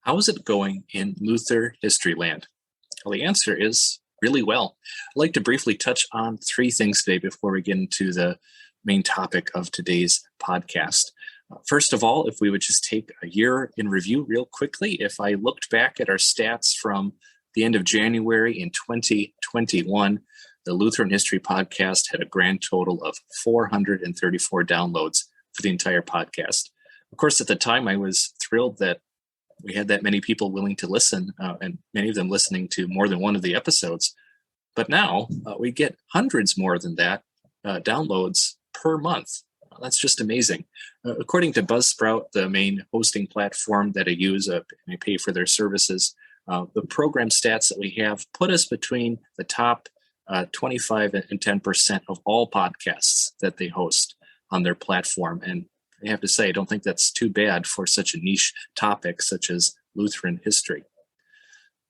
How is it going in Luther history land? Well, the answer is really well. I'd like to briefly touch on three things today before we get into the main topic of today's podcast. First of all, if we would just take a year in review real quickly, if I looked back at our stats from the end of January in 2021, the Lutheran History Podcast had a grand total of 434 downloads for the entire podcast. Of course, at the time, I was thrilled that we had that many people willing to listen, and many of them listening to more than one of the episodes. But now we get hundreds more than that downloads per month. That's just amazing. According to Buzzsprout, the main hosting platform that I use, and I pay for their services, the program stats that we have put us between the top 25 and 10% of all podcasts that they host on their platform. And I have to say, I don't think that's too bad for such a niche topic such as Lutheran history.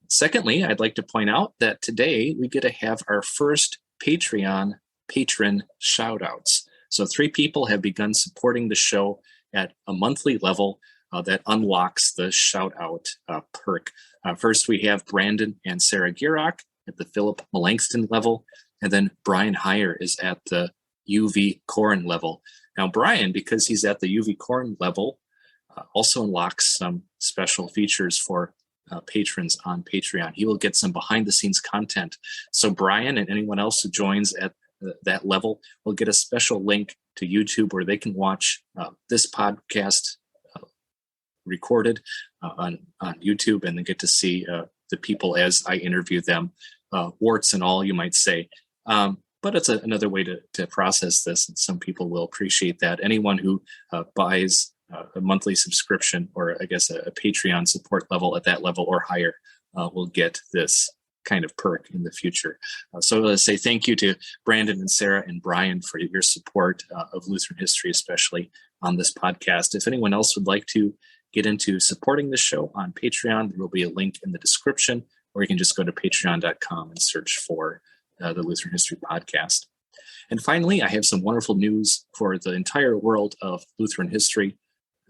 Secondly, I'd like to point out that today we get to have our first Patreon patron shoutouts. So 3 people have begun supporting the show at a monthly level that unlocks the shout-out perk. First, we have Brandon and Sarah Gierach at the Philip Melangston level, and then Brian Heyer is at the UV Corn level. Now, Brian, because he's at the UV Corn level, also unlocks some special features for patrons on Patreon. He will get some behind-the-scenes content. So Brian and anyone else who joins at that level will get a special link to YouTube where they can watch this podcast recorded on YouTube, and then get to see the people as I interview them, warts and all, you might say. But it's another way to process this, and some people will appreciate that. Anyone who buys a monthly subscription, or I guess a Patreon support level at that level or higher, will get this kind of perk in the future. So let's say thank you to Brandon and Sarah and Brian for your support of Lutheran history, especially on this podcast. If anyone else would like to get into supporting the show on Patreon, there will be a link in the description, or you can just go to patreon.com and search for the Lutheran History Podcast. And finally, I have some wonderful news for the entire world of Lutheran history.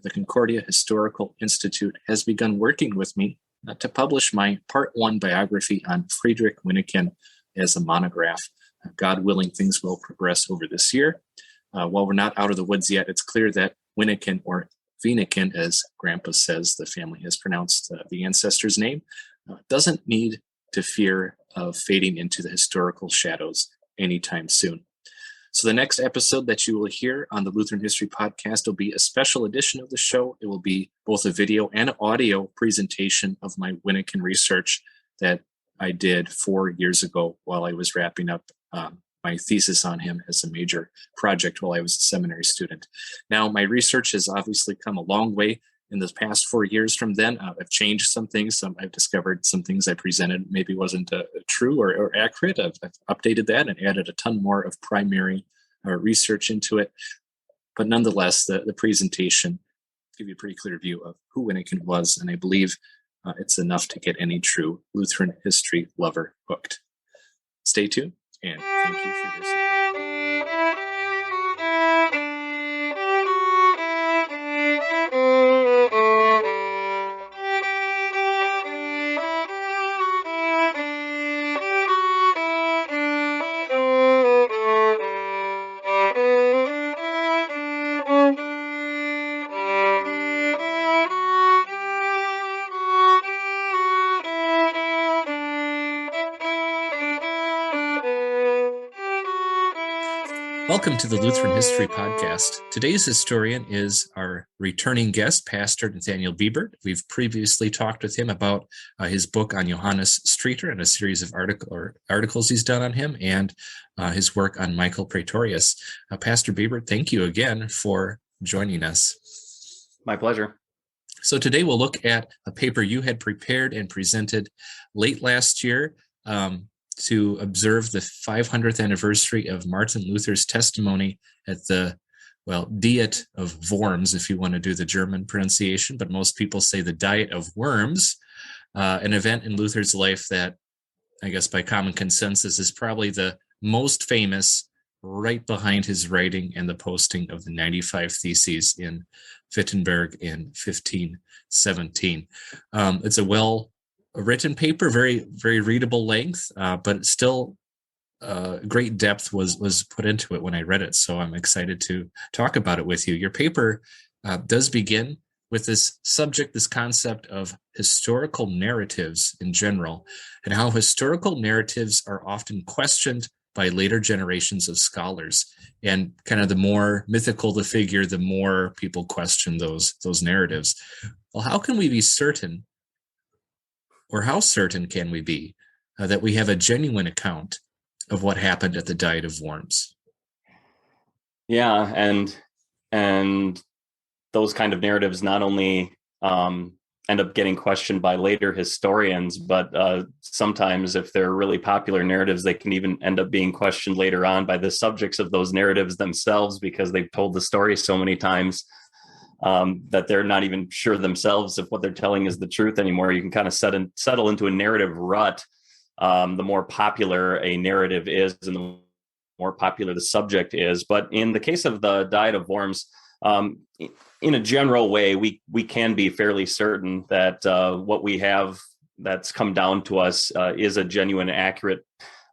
The Concordia Historical Institute has begun working with me to publish my Part 1 biography on Friedrich Wyneken as a monograph. God willing, things will progress over this year. While we're not out of the woods yet, it's clear that Wyneken, or Wyneken, as Grandpa says the family has pronounced the ancestor's name, doesn't need to fear of fading into the historical shadows anytime soon. So the next episode that you will hear on the Lutheran History Podcast will be a special edition of the show. It will be both a video and audio presentation of my Wyneken research that I did 4 years ago while I was wrapping up my thesis on him as a major project while I was a seminary student. Now, my research has obviously come a long way in the past 4 years from then. I've changed some things. I've discovered some things I presented maybe wasn't true or accurate. I've updated that and added a ton more of primary research into it. But nonetheless, the presentation gives you a pretty clear view of who Wyneken was, and I believe it's enough to get any true Lutheran history lover hooked. Stay tuned, and thank you for your support. Welcome to the Lutheran History Podcast. Today's historian is our returning guest, Pastor Nathaniel Biebert. We've previously talked with him about his book on Johannes Streeter and a series of articles he's done on him, and his work on Michael Praetorius. Pastor Beibert, thank you again for joining us. My pleasure. So today we'll look at a paper you had prepared and presented late last year to observe the 500th anniversary of Martin Luther's testimony at the, Diet of Worms, if you want to do the German pronunciation, but most people say the Diet of Worms, an event in Luther's life that, I guess by common consensus, is probably the most famous right behind his writing and the posting of the 95 Theses in Wittenberg in 1517. It's a well-written paper, very, very readable length, but still great depth was put into it when I read it. So I'm excited to talk about it with you. Your paper does begin with this subject, this concept of historical narratives in general, and how historical narratives are often questioned by later generations of scholars. And kind of the more mythical the figure, the more people question those narratives. Well, how can we be certain, or how certain can we be, that we have a genuine account of what happened at the Diet of Worms? Yeah, and those kind of narratives not only end up getting questioned by later historians, but sometimes if they're really popular narratives, they can even end up being questioned later on by the subjects of those narratives themselves, because they've told the story so many times that they're not even sure themselves if what they're telling is the truth anymore. You can kind of settle into a narrative rut. The more popular a narrative is and the more popular the subject is. But in the case of the Diet of Worms, in a general way, we can be fairly certain that what we have that's come down to us is a genuine, accurate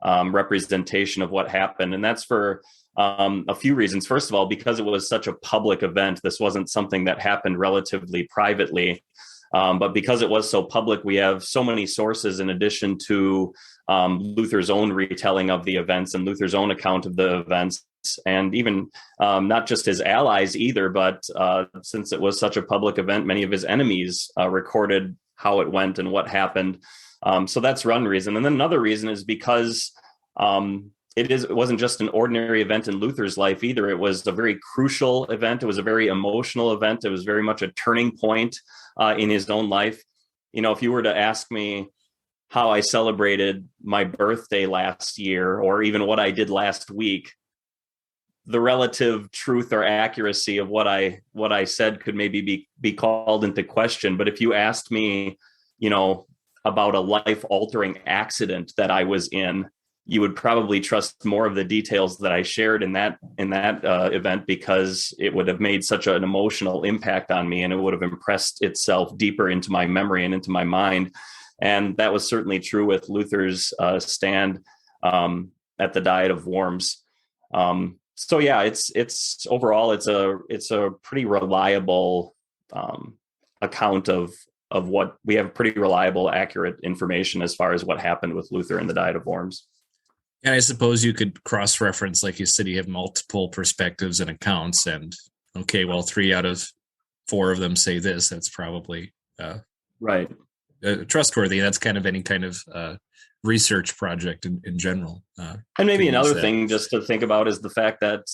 representation of what happened. And that's for a few reasons. First of all, because it was such a public event. This wasn't something that happened relatively privately. But because it was so public, we have so many sources in addition to Luther's own retelling of the events and Luther's own account of the events, and even not just his allies either, but since it was such a public event, many of his enemies recorded how it went and what happened. So that's one reason. And then another reason is because it wasn't just an ordinary event in Luther's life either. It was a very crucial event. It was a very emotional event. It was very much a turning point in his own life. You know, if you were to ask me how I celebrated my birthday last year, or even what I did last week, the relative truth or accuracy of what I said could maybe be called into question. But if you asked me, you know, about a life-altering accident that I was in, you would probably trust more of the details that I shared in that event, because it would have made such an emotional impact on me, and it would have impressed itself deeper into my memory and into my mind. And that was certainly true with Luther's stand at the Diet of Worms. So yeah, it's overall it's a pretty reliable account of what we have. Pretty reliable, accurate information as far as what happened with Luther in the Diet of Worms. And I suppose you could cross-reference, like you said, you have multiple perspectives and accounts, and okay, well, 3 out of 4 of them say this. That's probably right. Trustworthy. That's kind of any kind of research project in general. And maybe another thing just to think about is the fact that,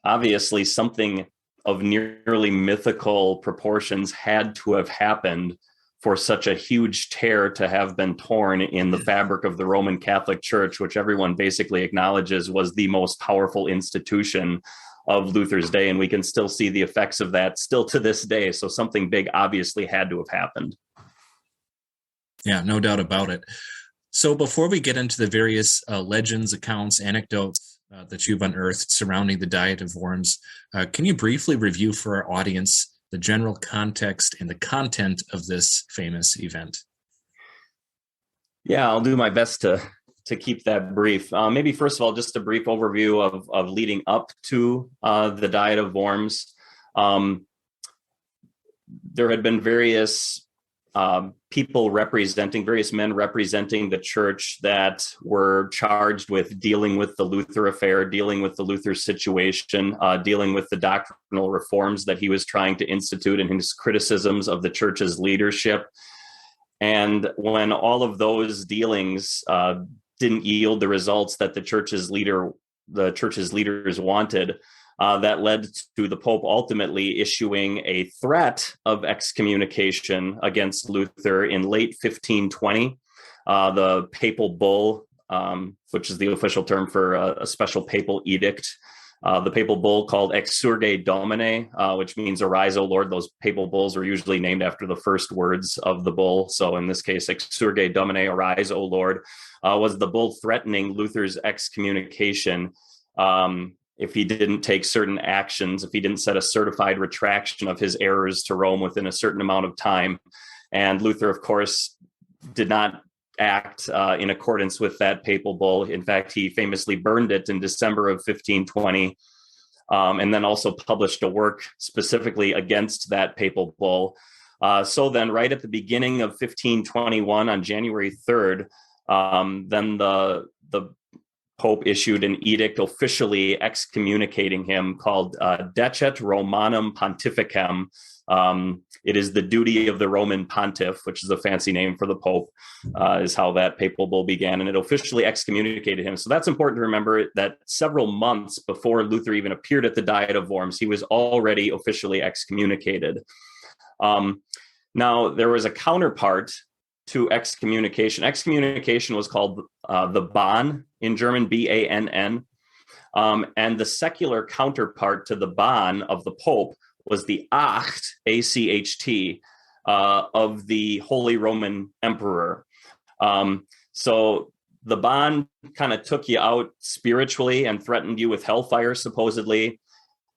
obviously something of nearly mythical proportions had to have happened for such a huge tear to have been torn in the fabric of the Roman Catholic Church, which everyone basically acknowledges was the most powerful institution of Luther's day. And we can still see the effects of that still to this day. So something big obviously had to have happened. Yeah, no doubt about it. So before we get into the various legends, accounts, anecdotes that you've unearthed surrounding the Diet of Worms, can you briefly review for our audience the general context and the content of this famous event? Yeah, I'll do my best to keep that brief. Maybe first of all, just a brief overview of leading up to the Diet of Worms. There had been various various men representing the church that were charged with dealing with the Luther affair, dealing with the Luther situation, dealing with the doctrinal reforms that he was trying to institute and his criticisms of the church's leadership. And when all of those dealings didn't yield the results that the church's leaders wanted, that led to the Pope ultimately issuing a threat of excommunication against Luther in late 1520. The papal bull, which is the official term for a special papal edict, the papal bull called Exsurge Domine, which means arise, O Lord. Those papal bulls are usually named after the first words of the bull. So in this case, Exsurge Domine, arise, O Lord, was the bull threatening Luther's excommunication if he didn't take certain actions, if he didn't set a certified retraction of his errors to Rome within a certain amount of time. And Luther, of course, did not act in accordance with that papal bull. In fact, he famously burned it in December of 1520, and then also published a work specifically against that papal bull. So then right at the beginning of 1521, on January 3rd, then the Pope issued an edict officially excommunicating him called Decet Romanum Pontificem. It is the duty of the Roman pontiff, which is a fancy name for the Pope, is how that papal bull began. And it officially excommunicated him. So that's important to remember, that several months before Luther even appeared at the Diet of Worms, he was already officially excommunicated. Now, there was a counterpart to excommunication. Excommunication was called the Bann in German, Bann. And the secular counterpart to the Bann of the Pope was the Acht, A-C-H-T, of the Holy Roman Emperor. So the Bann kind of took you out spiritually and threatened you with hellfire, supposedly.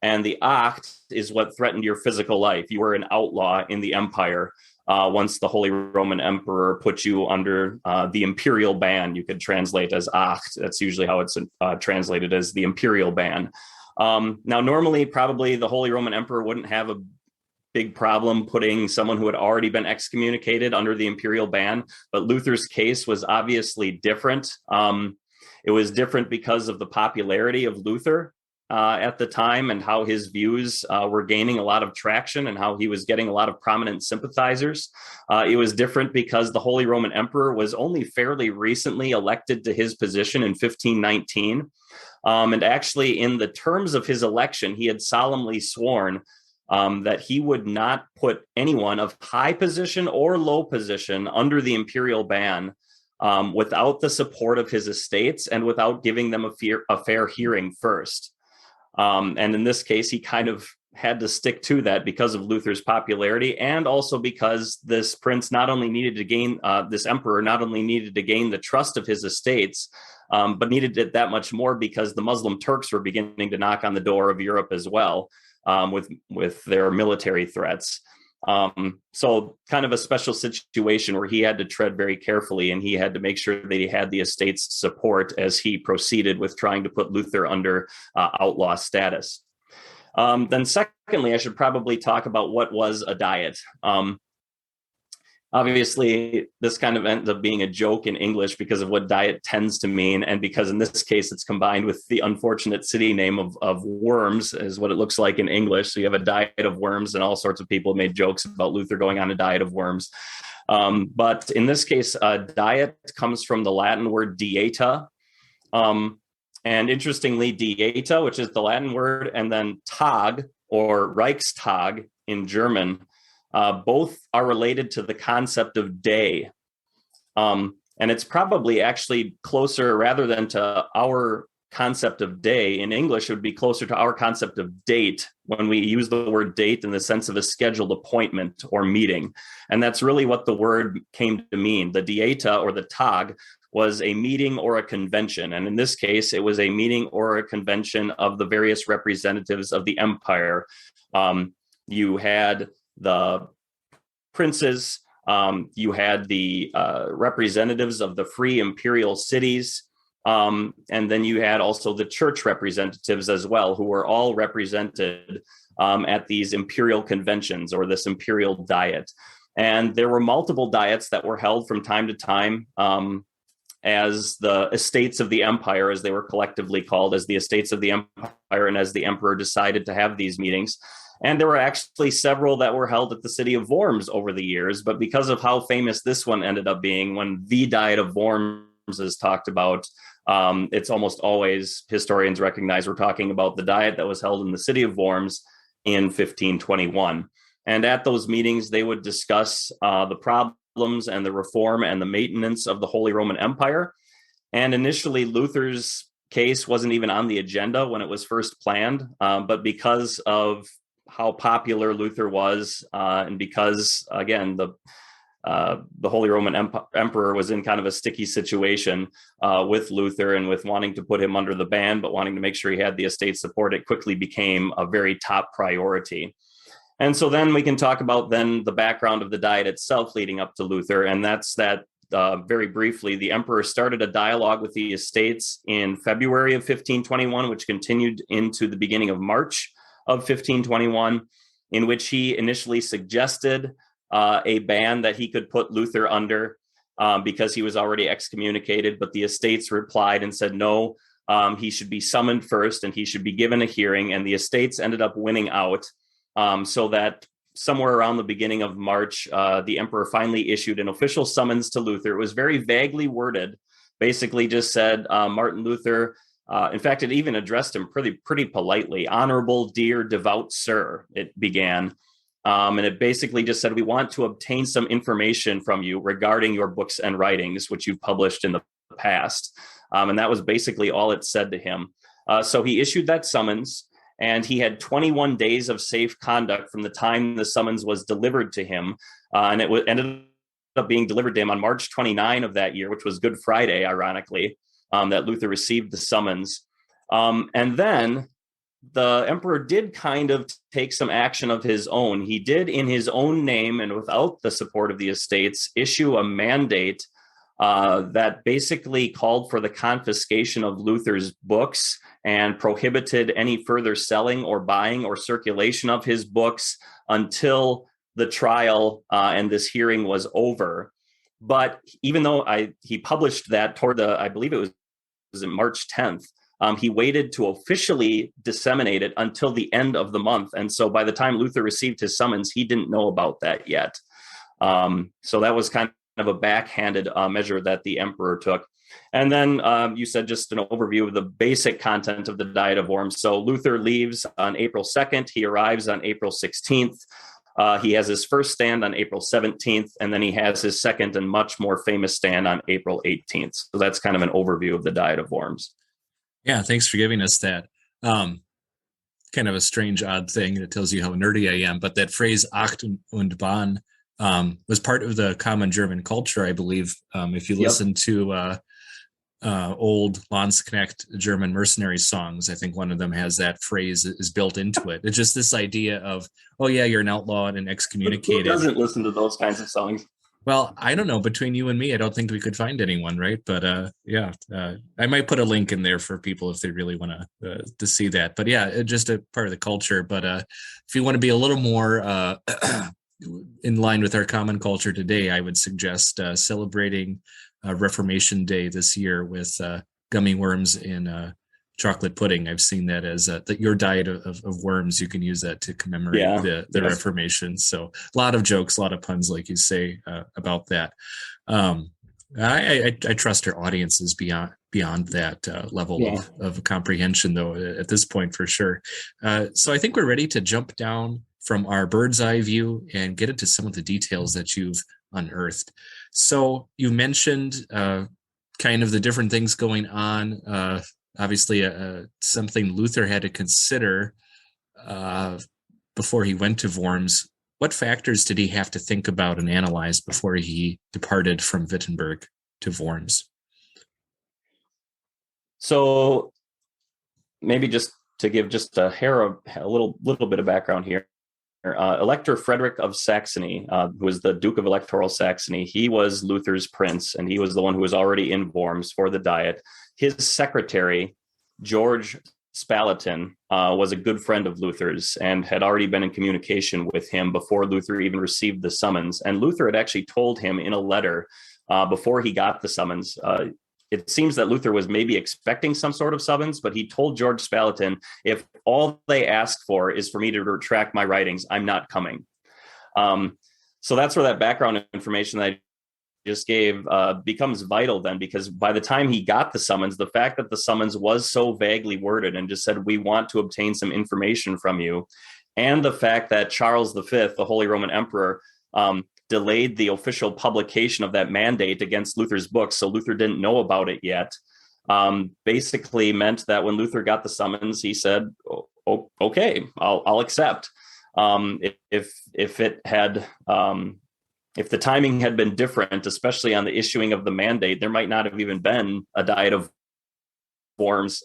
And the Acht is what threatened your physical life. You were an outlaw in the empire. Once the Holy Roman Emperor put you under the imperial ban, you could translate as Acht. That's usually how it's translated, as the imperial ban. Now, normally, probably the Holy Roman Emperor wouldn't have a big problem putting someone who had already been excommunicated under the imperial ban, but Luther's case was obviously different. It was different because of the popularity of Luther at the time, and how his views were gaining a lot of traction, and how he was getting a lot of prominent sympathizers. It was different because the Holy Roman Emperor was only fairly recently elected to his position in 1519. And actually, in the terms of his election, he had solemnly sworn that he would not put anyone of high position or low position under the imperial ban without the support of his estates and without giving them a fair hearing first. And in this case, he kind of had to stick to that because of Luther's popularity, and also because this prince not only needed to gain, this emperor not only needed to gain the trust of his estates, but needed it that much more because the Muslim Turks were beginning to knock on the door of Europe as well, with their military threats. So kind of a special situation where he had to tread very carefully, and he had to make sure that he had the estate's support as he proceeded with trying to put Luther under outlaw status. Then secondly, I should probably talk about what was a diet. Obviously, this kind of ends up being a joke in English because of what diet tends to mean, and because in this case it's combined with the unfortunate city name of Worms, is what it looks like in English. So you have a diet of worms, and all sorts of people made jokes about Luther going on a diet of worms. But in this case, diet comes from the Latin word dieta. And interestingly, dieta, which is the Latin word, and then Tag or Reichstag in German, both are related to the concept of day. And it's probably actually closer, rather than to our concept of day in English, it would be closer to our concept of date when we use the word date in the sense of a scheduled appointment or meeting. And that's really what the word came to mean. The dieta or the Tag was a meeting or a convention. And in this case, it was a meeting or a convention of the various representatives of the empire. You had the princes, you had the representatives of the free imperial cities, and then you had also the church representatives as well, who were all represented at these imperial conventions or this imperial diet. And there were multiple diets that were held from time to time as the estates of the empire, as they were collectively called, as the estates of the empire, and as the emperor decided to have these meetings. And there were actually several that were held at the city of Worms over the years. But because of how famous this one ended up being, when the Diet of Worms is talked about, it's almost always, historians recognize, we're talking about the diet that was held in the city of Worms in 1521. And at those meetings, they would discuss the problems and the reform and the maintenance of the Holy Roman Empire. And initially, Luther's case wasn't even on the agenda when it was first planned, but because of how popular Luther was, and because, again, the Holy Roman Emperor was in kind of a sticky situation with Luther and with wanting to put him under the ban, but wanting to make sure he had the estate support, it quickly became a very top priority. And so then we can talk about then the background of the Diet itself leading up to Luther, and that's that very briefly, the emperor started a dialogue with the estates in February of 1521, which continued into the beginning of March of 1521, in which he initially suggested a ban that he could put Luther under because he was already excommunicated. But the estates replied and said, no, he should be summoned first and he should be given a hearing. And the estates ended up winning out, so that somewhere around the beginning of March, the emperor finally issued an official summons to Luther. It was very vaguely worded, basically just said, Martin Luther, in fact, it even addressed him pretty politely. Honorable, dear, devout sir, it began. And it basically just said, we want to obtain some information from you regarding your books and writings, which you've published in the past. And that was basically all it said to him. So he issued that summons, and he had 21 days of safe conduct from the time the summons was delivered to him. And it ended up being delivered to him on March 29 of that year, which was Good Friday, ironically, that Luther received the summons. And then the emperor did kind of take some action of his own. He did, in his own name and without the support of the estates, issue a mandate that basically called for the confiscation of Luther's books and prohibited any further selling or buying or circulation of his books until the trial and this hearing was over. But even though he published that toward I believe it was March 10th, he waited to officially disseminate it until the end of the month. And so by the time Luther received his summons, he didn't know about that yet. So that was kind of a backhanded measure that the emperor took. And then you said just an overview of the basic content of the Diet of Worms. So Luther leaves on April 2nd. He arrives on April 16th. He has his first stand on April 17th, and then he has his second and much more famous stand on April 18th. So that's kind of an overview of the Diet of Worms. Yeah, thanks for giving us that. Kind of a strange, odd thing that tells you how nerdy I am, but that phrase Acht und Bahn was part of the common German culture, I believe. If you listen to old Landsknecht German mercenary songs, I think one of them has that phrase is built into it. It's just this idea of, oh yeah, you're an outlaw and excommunicated. Who doesn't listen to those kinds of songs? Well, I don't know. Between you and me, I don't think we could find anyone, right? But I might put a link in there for people if they really want to see that. But yeah, just a part of the culture. But if you want to be a little more in line with our common culture today, I would suggest celebrating Reformation Day this year with gummy worms in chocolate pudding. I've seen that as your diet of worms. You can use that to commemorate the Reformation. So a lot of jokes, a lot of puns, like you say, about that. I trust our audiences beyond that level of comprehension, though, at this point, for sure. So I think we're ready to jump down from our bird's eye view and get into some of the details that you've unearthed. So you mentioned kind of the different things going on. Obviously, something Luther had to consider before he went to Worms. What factors did he have to think about and analyze before he departed from Wittenberg to Worms? So maybe just to give just a little bit of background here. Elector Frederick of Saxony, who was the Duke of Electoral Saxony, he was Luther's prince, and he was the one who was already in Worms for the Diet. His secretary, George Spalatin, was a good friend of Luther's and had already been in communication with him before Luther even received the summons. And Luther had actually told him in a letter before he got the summons. It seems that Luther was maybe expecting some sort of summons, but he told George Spalatin, if all they ask for is for me to retract my writings, I'm not coming. So that's where that background information that I just gave becomes vital then, because by the time he got the summons, the fact that the summons was so vaguely worded and just said, we want to obtain some information from you, and the fact that Charles V, the Holy Roman Emperor, delayed the official publication of that mandate against Luther's books, so Luther didn't know about it yet. basically meant that when Luther got the summons, he said, okay, I'll accept. If the timing had been different, especially on the issuing of the mandate, there might not have even been a diet of Worms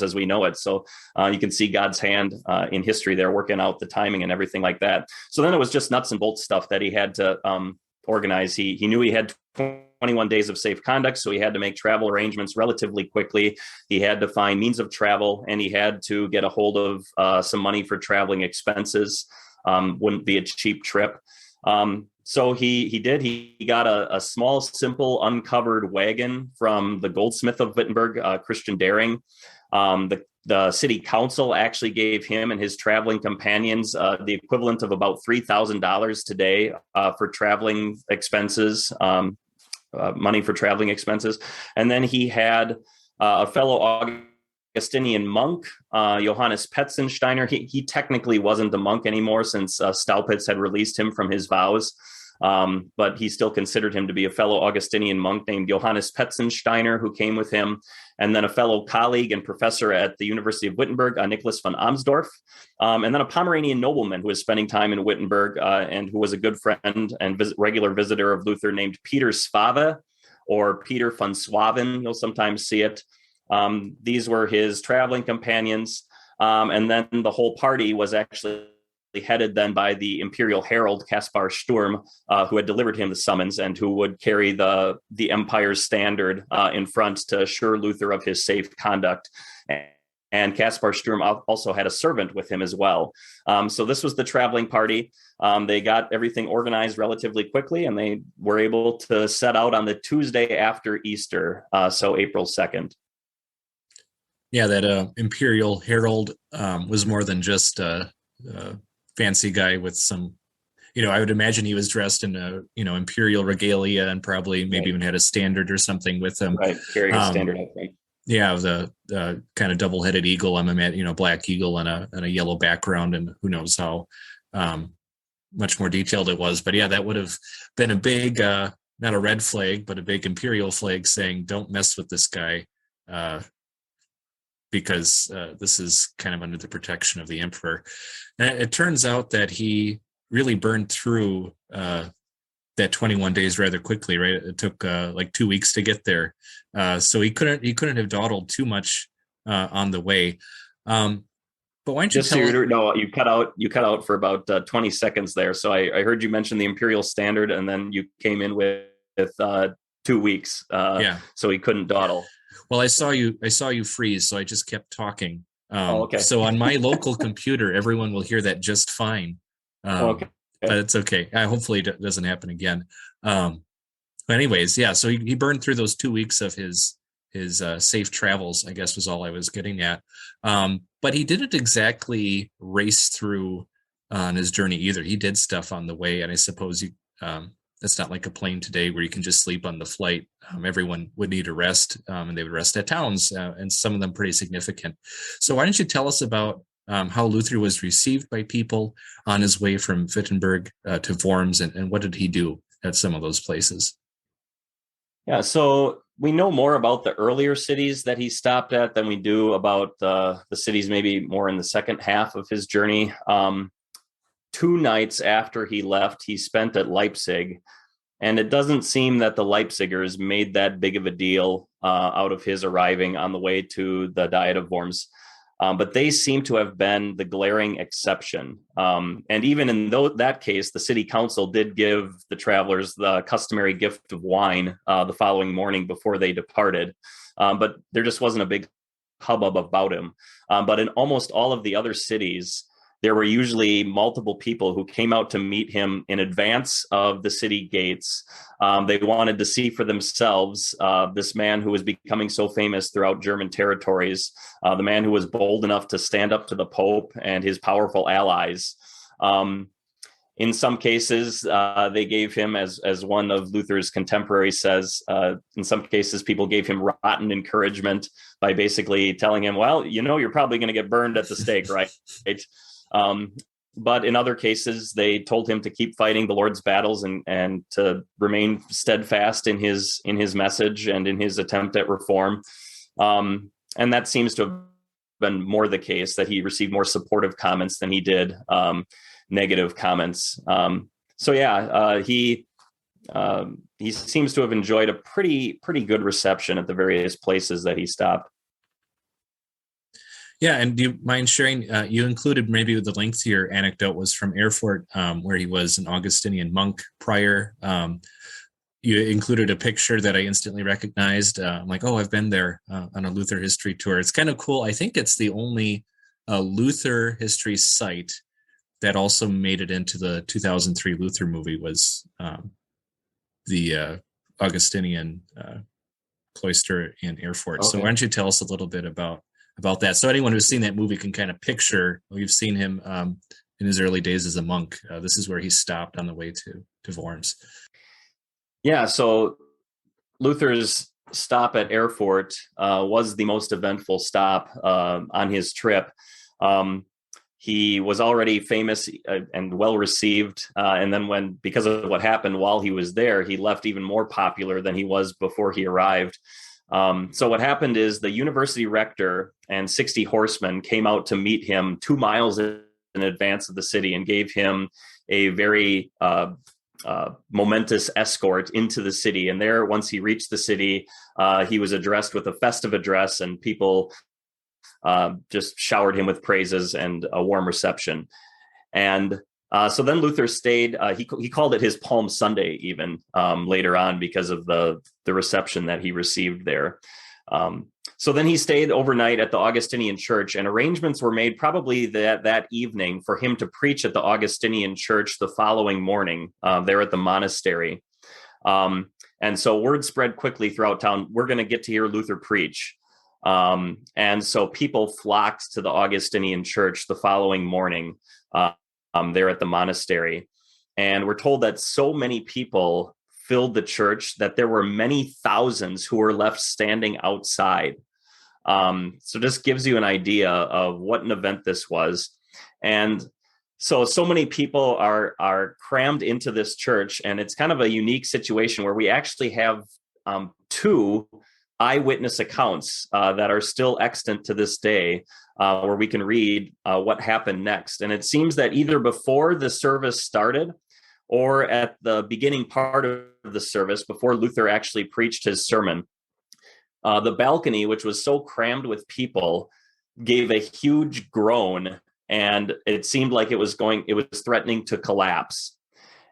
as we know it. So you can see God's hand in history there, working out the timing and everything like that. So then it was just nuts and bolts stuff that he had to organize. He knew he had 21 days of safe conduct, so he had to make travel arrangements relatively quickly. He had to find means of travel, and he had to get a hold of some money for traveling expenses. Wouldn't be a cheap trip. So he did. He got a small, simple, uncovered wagon from the goldsmith of Wittenberg, Christian Daring. The city council actually gave him and his traveling companions the equivalent of about $3,000 today for traveling expenses, money for traveling expenses. And then he had a fellow Augustinian monk, Johannes Petzensteiner. He technically wasn't a monk anymore since Staupitz had released him from his vows. But he still considered him to be a fellow Augustinian monk named Johannes Petzensteiner, who came with him, and then a fellow colleague and professor at the University of Wittenberg, Nicholas von Amsdorf, and then a Pomeranian nobleman who was spending time in Wittenberg and who was a good friend and regular visitor of Luther named Peter Svave, or Peter von Swaven. You'll sometimes see it. These were his traveling companions, and then the whole party was actually headed then by the imperial herald Caspar Sturm, who had delivered him the summons and who would carry the empire's standard in front to assure Luther of his safe conduct. And Caspar Sturm also had a servant with him as well. So this was the traveling party. They got everything organized relatively quickly, and they were able to set out on the Tuesday after Easter, so April 2nd. Yeah, that imperial herald was more than just a fancy guy with some, I would imagine he was dressed in imperial regalia and probably maybe even had a standard or something with him. Right, carrying a standard, I think. Yeah, the kind of double-headed eagle, black eagle and a yellow background, and who knows how much more detailed it was. But yeah, that would have been a big, not a red flag, but a big imperial flag saying, don't mess with this guy, because this is kind of under the protection of the emperor. And it turns out that he really burned through that 21 days rather quickly, right? It took like 2 weeks to get there. So he couldn't have dawdled too much on the way. But why don't you you cut out for about 20 seconds there. So I heard you mention the imperial standard, and then you came in with 2 weeks. So he couldn't dawdle. Well, I saw you freeze, so I just kept talking. Okay. So on my local computer, everyone will hear that just fine. Okay. But it's okay. Hopefully it doesn't happen again. But anyways, yeah, so he burned through those 2 weeks of his safe travels, I guess was all I was getting at. But he didn't exactly race through on his journey either. He did stuff on the way, and I suppose it's not like a plane today where you can just sleep on the flight. Everyone would need a rest, and they would rest at towns, and some of them pretty significant. So why don't you tell us about how Luther was received by people on his way from Wittenberg to Worms, and what did he do at some of those places? Yeah, so we know more about the earlier cities that he stopped at than we do about the cities maybe more in the second half of his journey. 2 nights after he left, he spent at Leipzig, and it doesn't seem that the Leipzigers made that big of a deal out of his arriving on the way to the Diet of Worms. But they seem to have been the glaring exception. And even in that case, the city council did give the travelers the customary gift of wine the following morning before they departed. But there just wasn't a big hubbub about him. But in almost all of the other cities, there were usually multiple people who came out to meet him in advance of the city gates. They wanted to see for themselves this man who was becoming so famous throughout German territories, the man who was bold enough to stand up to the Pope and his powerful allies. In some cases, they gave him, as one of Luther's contemporaries says, in some cases, people gave him rotten encouragement by basically telling him, well, you're probably going to get burned at the stake, right? But in other cases, they told him to keep fighting the Lord's battles and to remain steadfast in his message and in his attempt at reform. And that seems to have been more the case, that he received more supportive comments than he did negative comments. He seems to have enjoyed a pretty good reception at the various places that he stopped. Yeah, and do you mind sharing, you included maybe the link to your anecdote was from Erfurt, where he was an Augustinian monk prior. You included a picture that I instantly recognized. I'm like, oh, I've been there on a Luther history tour. It's kind of cool. I think it's the only Luther history site that also made it into the 2003 Luther movie, was the Augustinian cloister in Erfurt. Okay. So why don't you tell us a little bit about that? So anyone who's seen that movie can kind of picture, we've seen him in his early days as a monk. This is where he stopped on the way to Worms. Yeah, so Luther's stop at Erfurt was the most eventful stop on his trip. He was already famous and well received, and then because of what happened while he was there, he left even more popular than he was before he arrived. So what happened is the university rector and 60 horsemen came out to meet him 2 miles in advance of the city and gave him a very momentous escort into the city. And there, once he reached the city, he was addressed with a festive address, and people just showered him with praises and a warm reception. And so then Luther stayed. He called it his Palm Sunday even later on, because of the reception that he received there. So then he stayed overnight at the Augustinian church, and arrangements were made probably that evening for him to preach at the Augustinian church the following morning there at the monastery. And so word spread quickly throughout town, we're going to get to hear Luther preach. And so people flocked to the Augustinian church the following morning there at the monastery. And we're told that so many people filled the church that there were many thousands who were left standing outside. So just gives you an idea of what an event this was. And so many people are crammed into this church, and it's kind of a unique situation where we actually have 2 eyewitness accounts that are still extant to this day, where we can read what happened next. And it seems that either before the service started or at the beginning part of the service, before Luther actually preached his sermon, the balcony, which was so crammed with people, gave a huge groan, and it seemed like it was threatening to collapse.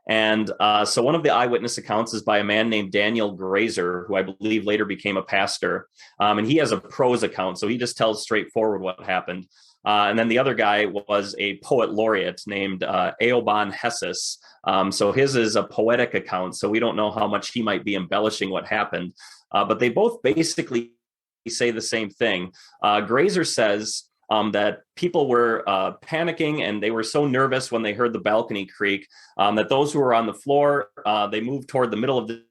And so one of the eyewitness accounts is by a man named Daniel Grazer, who I believe later became a pastor. And he has a prose account, so he just tells straightforward what happened. And then the other guy was a poet laureate named Eoban Hesses. So his is a poetic account, so we don't know how much he might be embellishing what happened. But they both basically say the same thing. Grazer says that people were panicking, and they were so nervous when they heard the balcony creak that those who were on the floor, they moved toward the middle of the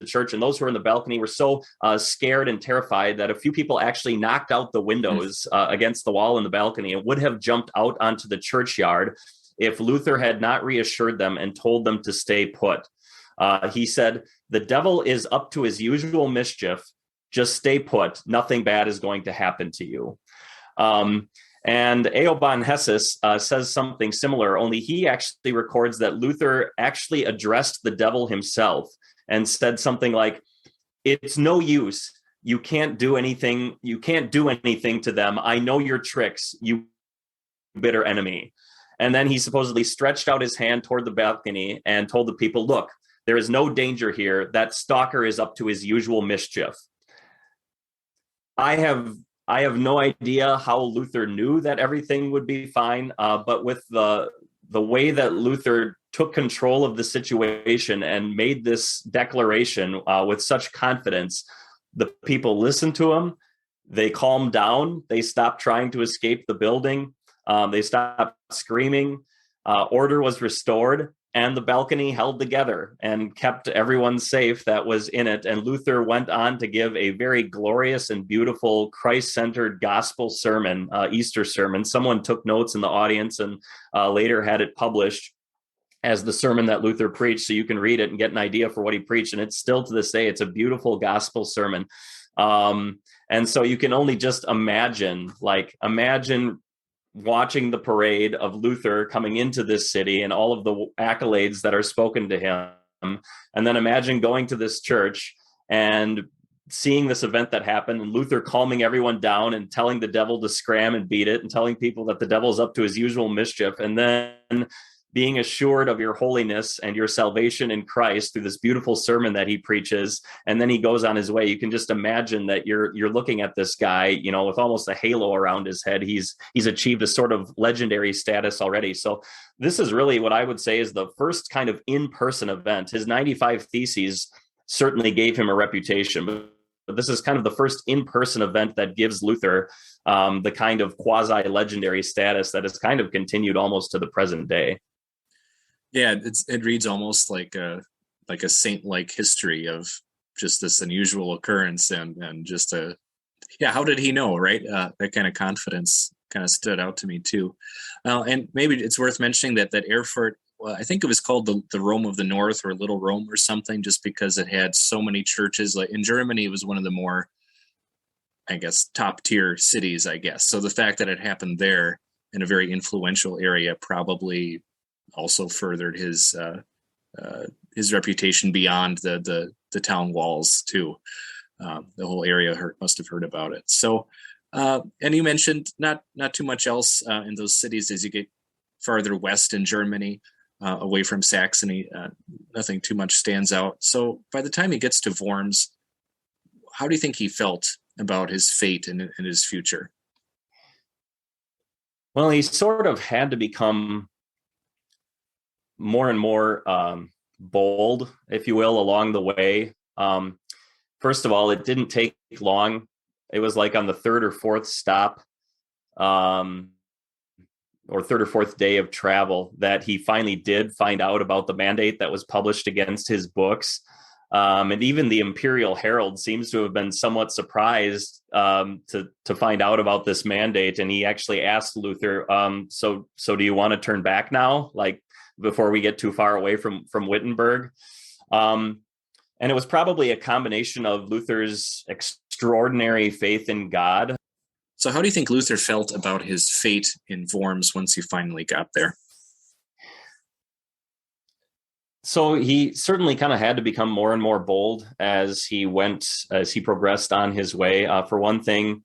church, and those who were in the balcony were so scared and terrified that a few people actually knocked out the windows against the wall in the balcony and would have jumped out onto the churchyard if Luther had not reassured them and told them to stay put. He said, "The devil is up to his usual mischief. Just stay put. Nothing bad is going to happen to you." And Eoban Hesses says something similar, only he actually records that Luther actually addressed the devil himself and said something like, "It's no use. You can't do anything. You can't do anything to them. I know your tricks, you bitter enemy." And then he supposedly stretched out his hand toward the balcony and told the people, "Look, there is no danger here. That stalker is up to his usual mischief." I have no idea how Luther knew that everything would be fine, but with the way that Luther took control of the situation and made this declaration with such confidence, the people listened to him, they calmed down, they stopped trying to escape the building, they stopped screaming, order was restored, and the balcony held together and kept everyone safe that was in it. And Luther went on to give a very glorious and beautiful Christ-centered gospel sermon, Easter sermon. Someone took notes in the audience and later had it published as the sermon that Luther preached, so you can read it and get an idea for what he preached. And it's still to this day, it's a beautiful gospel sermon. And so you can only just imagine watching the parade of Luther coming into this city and all of the accolades that are spoken to him. And then imagine going to this church and seeing this event that happened, and Luther calming everyone down and telling the devil to scram and beat it, and telling people that the devil's up to his usual mischief, and then being assured of your holiness and your salvation in Christ through this beautiful sermon that he preaches, and then he goes on his way. You can just imagine that you're looking at this guy, you know, with almost a halo around his head. He's achieved a sort of legendary status already. So this is really what I would say is the first kind of in-person event. His 95 theses certainly gave him a reputation, but this is kind of the first in-person event that gives Luther the kind of quasi-legendary status that has kind of continued almost to the present day. Yeah, it reads almost like a saint-like history of just this unusual occurrence, and just how did he know, right? That kind of confidence kind of stood out to me too. And maybe it's worth mentioning that Erfurt, well, I think it was called the Rome of the North, or Little Rome or something, just because it had so many churches. Like in Germany, it was one of the more, I guess, top tier cities, I guess. So the fact that it happened there in a very influential area probably also furthered his reputation beyond the town walls too. The whole area must have heard about it. So, and you mentioned not too much else in those cities as you get farther west in Germany, away from Saxony. Nothing too much stands out. So by the time he gets to Worms, how do you think he felt about his fate and his future? Well, he sort of had to become more and more bold, if you will, along the way. First of all, it didn't take long. It was like on the third or fourth stop, or third or fourth day of travel, that he finally did find out about the mandate that was published against his books. And even the Imperial Herald seems to have been somewhat surprised to find out about this mandate. And he actually asked Luther, so do you want to turn back now? Like, before we get too far away from Wittenberg. And it was probably a combination of Luther's extraordinary faith in God. So how do you think Luther felt about his fate in Worms once he finally got there? So he certainly kind of had to become more and more bold as he progressed on his way. For one thing,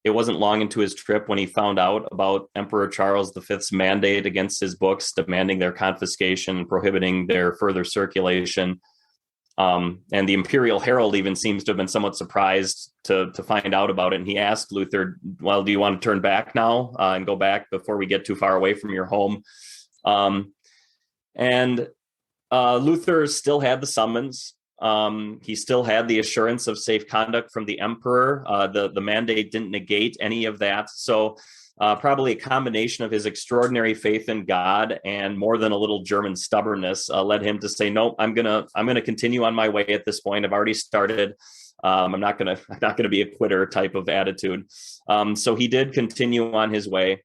it wasn't long into his trip when he found out about Emperor Charles V's mandate against his books, demanding their confiscation and prohibiting their further circulation. And the Imperial Herald even seems to have been somewhat surprised to find out about it. And he asked Luther, well, do you want to turn back now and go back before we get too far away from your home? And Luther still had the summons. He still had the assurance of safe conduct from the emperor. The mandate didn't negate any of that. So probably a combination of his extraordinary faith in God and more than a little German stubbornness led him to say, no, I'm gonna continue on my way at this point. I've already started. I'm not gonna be a quitter type of attitude. So he did continue on his way.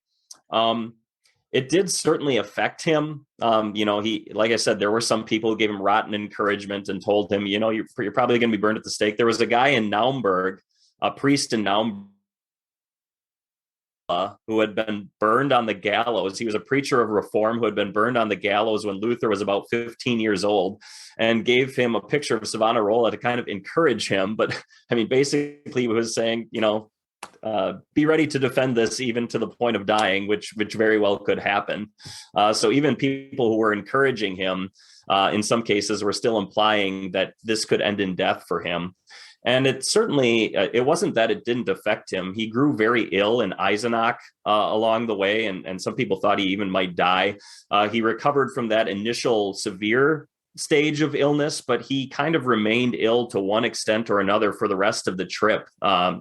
It did certainly affect him. He, like I said, there were some people who gave him rotten encouragement and told him, you're probably going to be burned at the stake. There was a guy in Naumburg, a priest in Naumburg, who had been burned on the gallows. He was a preacher of reform who had been burned on the gallows when Luther was about 15 years old, and gave him a picture of Savonarola to kind of encourage him. But I mean, basically he was saying, be ready to defend this even to the point of dying, which very well could happen. So even people who were encouraging him, in some cases, were still implying that this could end in death for him. And it certainly, it wasn't that it didn't affect him. He grew very ill in Eisenach along the way, and some people thought he even might die. He recovered from that initial severe stage of illness, but he kind of remained ill to one extent or another for the rest of the trip. A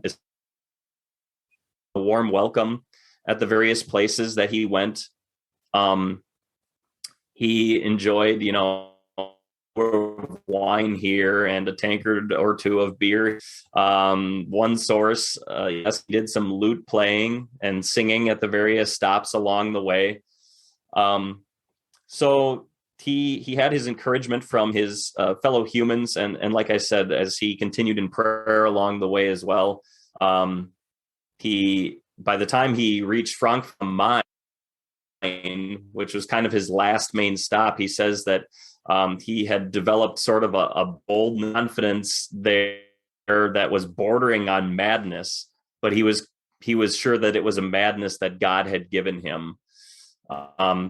warm welcome at the various places that he went. He enjoyed, wine here and a tankard or two of beer. One source, yes, he did some lute playing and singing at the various stops along the way. So he had his encouragement from his fellow humans, and like I said, as he continued in prayer along the way as well. He by the time he reached Frankfurt am Main, which was kind of his last main stop, he says that he had developed sort of a bold confidence there that was bordering on madness, but he was sure that it was a madness that God had given him.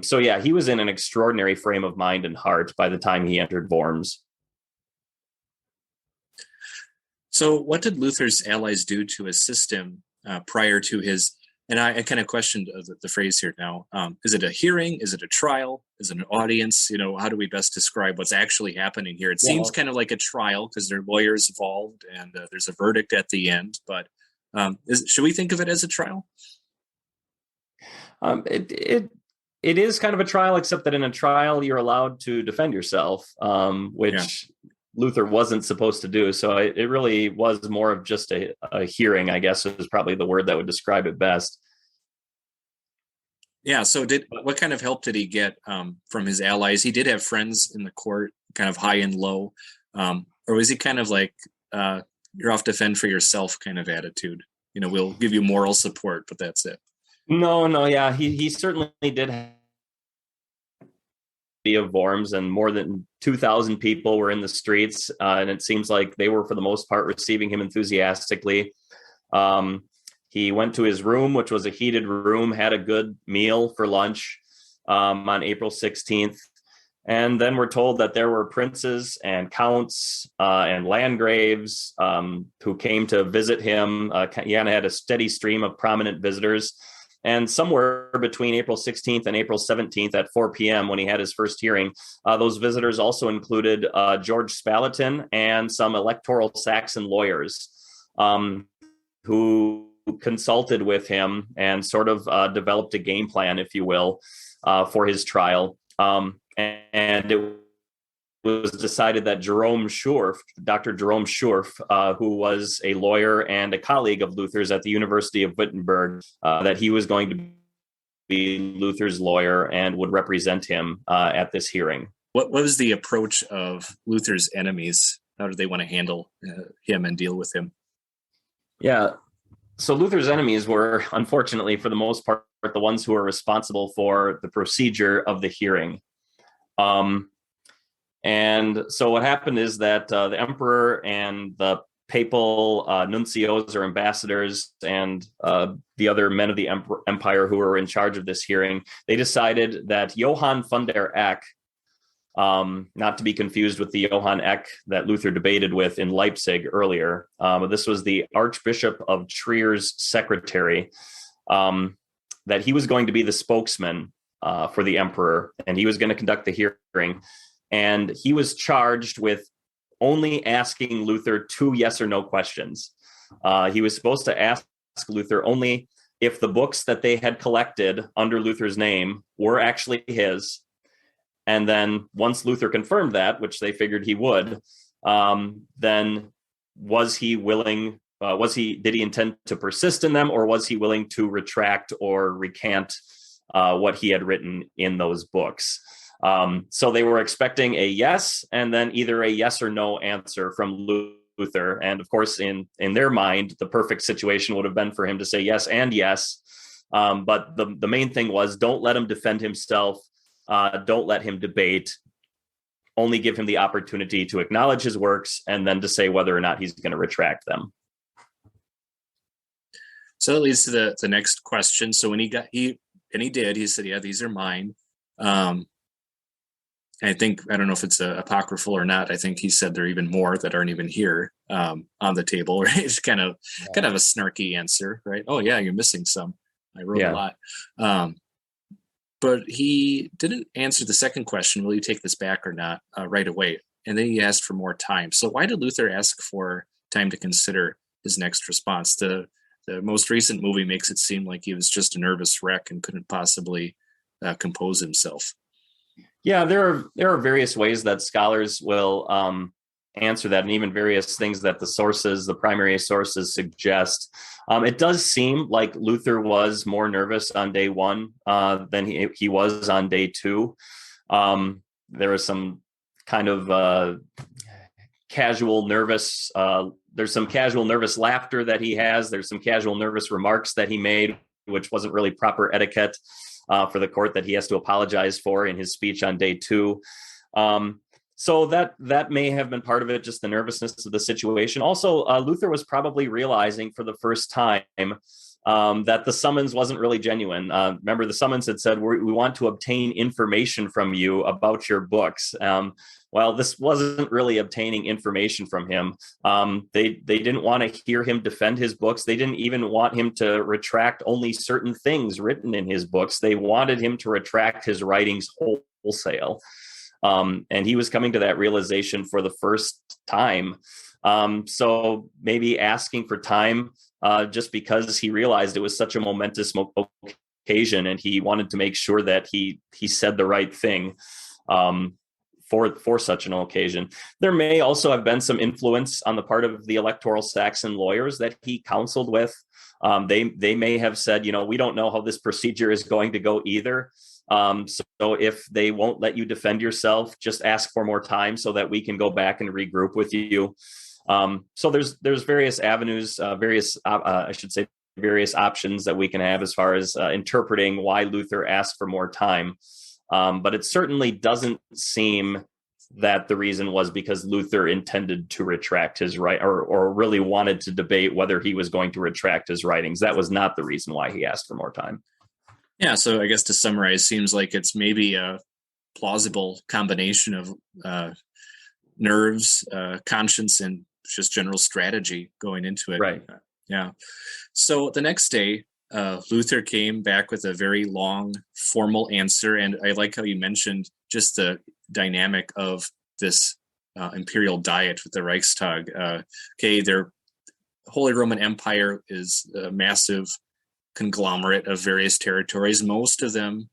So yeah, he was in an extraordinary frame of mind and heart by the time he entered Worms. So what did Luther's allies do to assist him prior to his, and I kind of questioned the phrase here now, is it a hearing? Is it a trial? Is it an audience? How do we best describe what's actually happening here? It seems kind of like a trial because there are lawyers involved and there's a verdict at the end, but should we think of it as a trial? It is kind of a trial, except that in a trial, you're allowed to defend yourself, which Luther wasn't supposed to do. So it really was more of just a hearing, I guess, is probably the word that would describe it best. Yeah. So what kind of help did he get from his allies? He did have friends in the court, kind of high and low. Or was he kind of like, you're off to fend for yourself kind of attitude? We'll give you moral support, but that's it. No. Yeah, he certainly did have of Worms, and more than 2,000 people were in the streets, and it seems like they were, for the most part, receiving him enthusiastically. He went to his room, which was a heated room, had a good meal for lunch on April 16th. And then we're told that there were princes and counts and landgraves who came to visit him. Vienna had a steady stream of prominent visitors. And somewhere between April 16th and April 17th at 4 p.m. when he had his first hearing, those visitors also included George Spalatin and some electoral Saxon lawyers who consulted with him and sort of developed a game plan, if you will, for his trial. And it was decided that Dr. Jerome Schurf, who was a lawyer and a colleague of Luther's at the University of Wittenberg, that he was going to be Luther's lawyer and would represent him at this hearing. What was the approach of Luther's enemies? How did they want to handle him and deal with him? Yeah. So Luther's enemies were, unfortunately, for the most part, the ones who were responsible for the procedure of the hearing. And so what happened is that the emperor and the papal nuncios or ambassadors and the other men of the empire who were in charge of this hearing, they decided that Johann von der Eck, not to be confused with the Johann Eck that Luther debated with in Leipzig earlier, this was the Archbishop of Trier's secretary, that he was going to be the spokesman for the emperor, and he was going to conduct the hearing. And he was charged with only asking Luther 2 yes or no questions. He was supposed to ask Luther only if the books that they had collected under Luther's name were actually his. And then once Luther confirmed that, which they figured he would, then was he willing, did he intend to persist in them, or was he willing to retract or recant what he had written in those books? So they were expecting a yes, and then either a yes or no answer from Luther. And of course, in their mind, the perfect situation would have been for him to say yes and yes. But the main thing was, don't let him defend himself. Don't let him debate. Only give him the opportunity to acknowledge his works and then to say whether or not he's going to retract them. So that leads to the next question. So when he said, yeah, these are mine. I don't know if it's apocryphal or not. I think he said there are even more that aren't even here on the table. Right? It's kind of a snarky answer, right? Oh yeah, you're missing some. I wrote a lot. But he didn't answer the second question, will you take this back or not, right away. And then he asked for more time. So why did Luther ask for time to consider his next response? The most recent movie makes it seem like he was just a nervous wreck and couldn't possibly compose himself. Yeah, there are various ways that scholars will answer that, and even various things that the primary sources suggest. It does seem like Luther was more nervous on day one than he was on day two. there was some kind of casual nervous, there's some casual nervous laughter that he has. There's some casual nervous remarks that he made, which wasn't really proper etiquette for the court, that he has to apologize for in his speech on day 2. So that may have been part of it, just the nervousness of the situation. Also, Luther was probably realizing for the first time that the summons wasn't really genuine. Remember, the summons had said, we want to obtain information from you about your books. Well, this wasn't really obtaining information from him. They didn't want to hear him defend his books. They didn't even want him to retract only certain things written in his books. They wanted him to retract his writings wholesale. And he was coming to that realization for the first time. So maybe asking for time just because he realized it was such a momentous occasion, and he wanted to make sure that he said the right thing for such an occasion. There may also have been some influence on the part of the electoral Saxon lawyers that he counseled with. They may have said, we don't know how this procedure is going to go either. So if they won't let you defend yourself, just ask for more time so that we can go back and regroup with you. So there's various avenues, various options that we can have as far as interpreting why Luther asked for more time. But it certainly doesn't seem that the reason was because Luther intended to retract his or really wanted to debate whether he was going to retract his writings. That was not the reason why he asked for more time. Yeah, so I guess to summarize, seems like it's maybe a plausible combination of nerves, conscience, and just general strategy going into it. Right. Yeah. So the next day, Luther came back with a very long, formal answer. And I like how you mentioned just the dynamic of this imperial diet with the Reichstag. The Holy Roman Empire is a massive conglomerate of various territories, most of them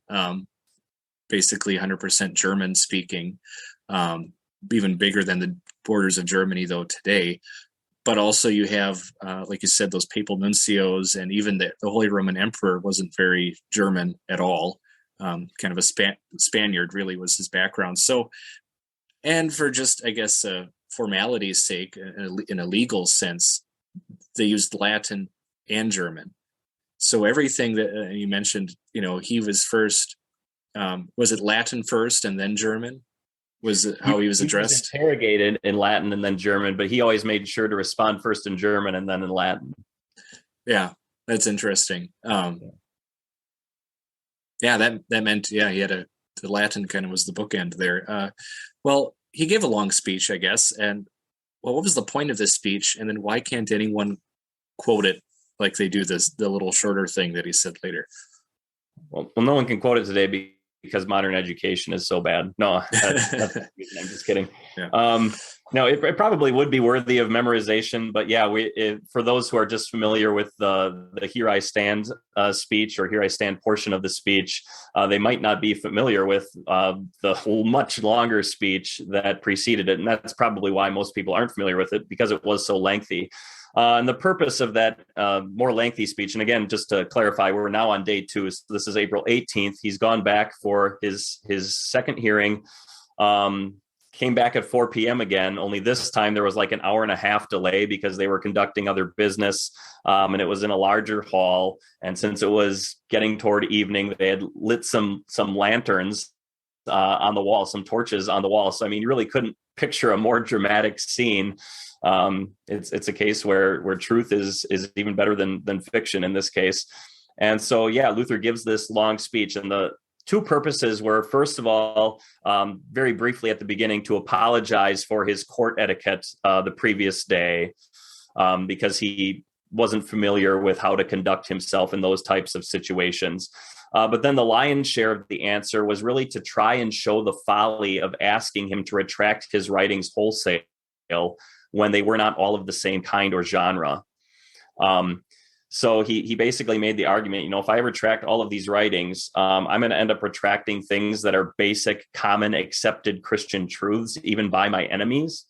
basically 100% German speaking, even bigger than the borders of Germany though today. But also you have, like you said, those papal nuncios, and even the Holy Roman Emperor wasn't very German at all. Kind of a Spaniard really was his background. So, and for just, I guess, formality's sake, in a legal sense, they used Latin and German. So everything that you mentioned, he was first, was it Latin first and then German? Was it how he was addressed? He was interrogated in Latin and then German, but he always made sure to respond first in German and then in Latin. Yeah, that's interesting. Yeah, that meant, he had the Latin kind of was the bookend there. Well, he gave a long speech, I guess. And what was the point of this speech? And then why can't anyone quote it like they do the little shorter thing that he said later? Well, no one can quote it today because modern education is so bad. No, that's I'm just kidding. Yeah. No, it probably would be worthy of memorization, but yeah, for those who are just familiar with the Here I Stand speech or Here I Stand portion of the speech, they might not be familiar with the whole much longer speech that preceded it. And that's probably why most people aren't familiar with it, because it was so lengthy. And the purpose of that more lengthy speech, and again, just to clarify, we're now on day 2. So this is April 18th. He's gone back for his second hearing, came back at 4 p.m. again, only this time there was like an hour and a half delay because they were conducting other business, and it was in a larger hall. And since it was getting toward evening, they had lit some lanterns on the wall, some torches on the wall. So, I mean, you really couldn't picture a more dramatic scene. It's a case where truth is even better than fiction in this case. And so, yeah, Luther gives this long speech, and the two purposes were, first of all, very briefly at the beginning, to apologize for his court etiquette the previous day, because he wasn't familiar with how to conduct himself in those types of situations. But then the lion's share of the answer was really to try and show the folly of asking him to retract his writings wholesale when they were not all of the same kind or genre. So he basically made the argument, if I retract all of these writings, I'm going to end up retracting things that are basic, common, accepted Christian truths, even by my enemies.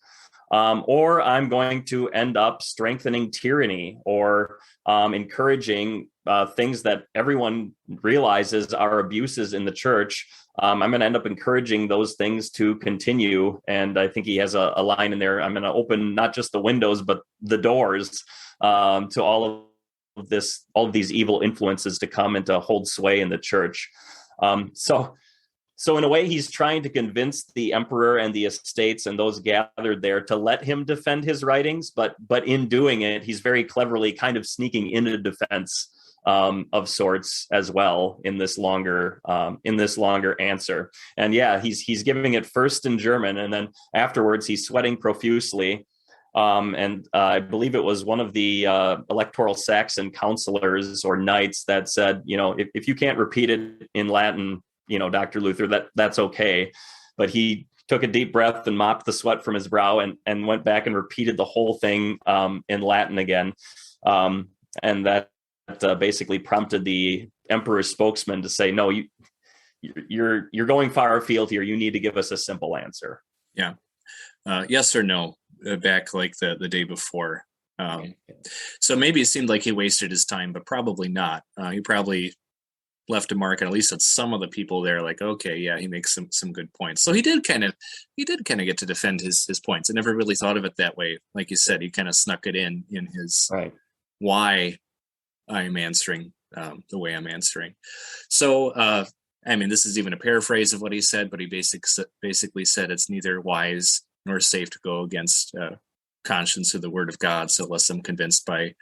or I'm going to end up strengthening tyranny or encouraging things that everyone realizes are abuses in the church. I'm going to end up encouraging those things to continue. And I think he has a line in there. I'm going to open not just the windows, but the doors to all of these evil influences to come and to hold sway in the church. So in a way, he's trying to convince the emperor and the estates and those gathered there to let him defend his writings. But in doing it, he's very cleverly kind of sneaking in a defense of sorts as well in this longer answer. And yeah, he's giving it first in German, and then afterwards he's sweating profusely. And I believe it was one of the electoral Saxon counselors or knights that said, if you can't repeat it in Latin, Dr. Luther, that's okay. But he took a deep breath and mopped the sweat from his brow and went back and repeated the whole thing in Latin again. And that basically prompted the emperor's spokesman to say, no, you're going far afield here. You need to give us a simple answer. Yeah. Yes or no, back like the day before. So maybe it seemed like he wasted his time, but probably not. He probably left a mark, and at least at some of the people there, like, okay, yeah, he makes some good points. So he did kind of get to defend his points. I never really thought of it that way. Like you said, he kind of snuck it in his why I'm answering the way I'm answering. So this is even a paraphrase of what he said, but he basically said it's neither wise nor safe to go against conscience or the word of God. So unless I'm convinced by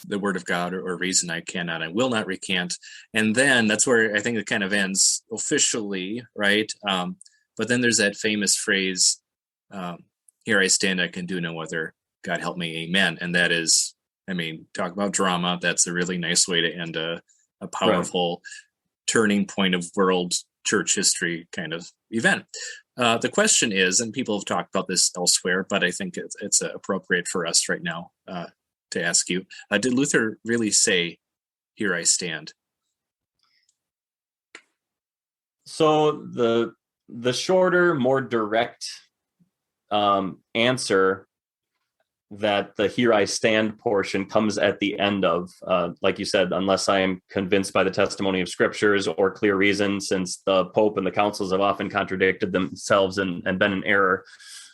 the word of God or reason, I will not recant. And then that's where I think it kind of ends officially, right? But then there's that famous phrase, here I stand, I can do no other, God help me, amen. And that is, talk about drama. That's a really nice way to end a powerful turning point of world church history kind of event. The question is, and people have talked about this elsewhere, but I think it's appropriate for us right now to ask you, did Luther really say, here I stand? So the shorter, more direct answer that the here I stand portion comes at the end of, like you said, unless I am convinced by the testimony of scriptures or clear reason, since the Pope and the councils have often contradicted themselves and been in error,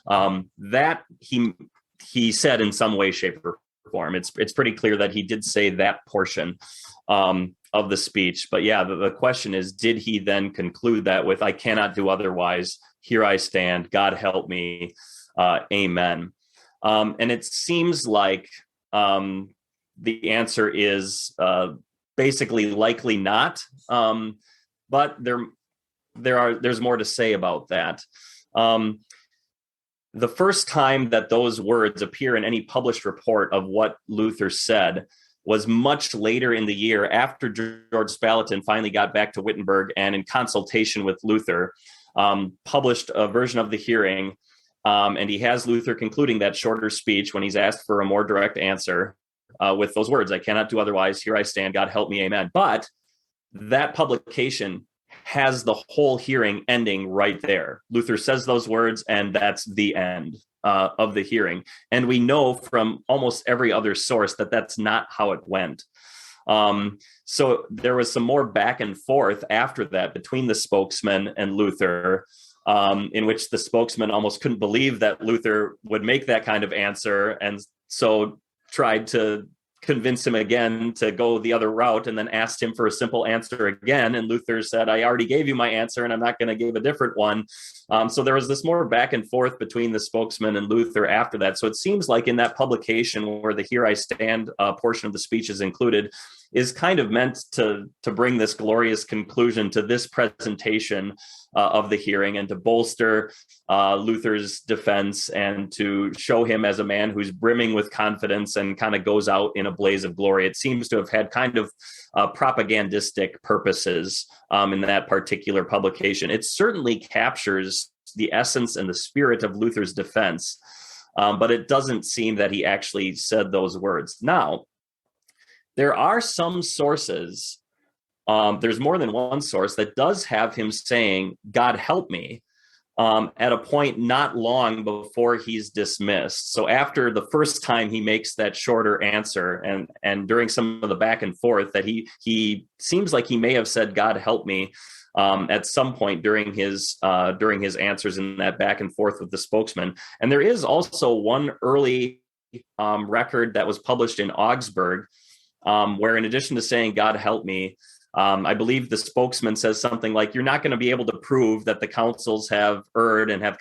that he said in some way, shape, or form. It's pretty clear that he did say that portion of the speech. But yeah, the question is, did he then conclude that with, I cannot do otherwise, here I stand, God help me, amen. And it seems like the answer is basically likely not, but there's more to say about that. The first time that those words appear in any published report of what Luther said was much later in the year, after George Spalatin finally got back to Wittenberg and in consultation with Luther, published a version of the hearing. And he has Luther concluding that shorter speech when he's asked for a more direct answer with those words, I cannot do otherwise, here I stand, God help me, amen. But that publication has the whole hearing ending right there. Luther says those words, and that's the end of the hearing. And we know from almost every other source that that's not how it went. So there was some more back and forth after that between the spokesman and Luther, in which the spokesman almost couldn't believe that Luther would make that kind of answer, and so tried to convince him again to go the other route, and then asked him for a simple answer again. And Luther said, I already gave you my answer, and I'm not going to give a different one. So there was this more back and forth between the spokesman and Luther after that. So it seems like in that publication where the Here I Stand portion of the speech is included, is kind of meant to bring this glorious conclusion to this presentation of the hearing, and to bolster Luther's defense, and to show him as a man who's brimming with confidence and kind of goes out in a blaze of glory. It seems to have had kind of propagandistic purposes in that particular publication. It certainly captures the essence and the spirit of Luther's defense, but it doesn't seem that he actually said those words. Now, there are some sources, there's more than one source that does have him saying, God help me, at a point not long before he's dismissed. So after the first time he makes that shorter answer, and during some of the back and forth, that he seems like he may have said, "God help me," at some point during his answers in that back and forth with the spokesman. And there is also one early record that was published in Augsburg, where in addition to saying, "God help me," I believe the spokesman says something like, "You're not going to be able to prove that the councils have erred and have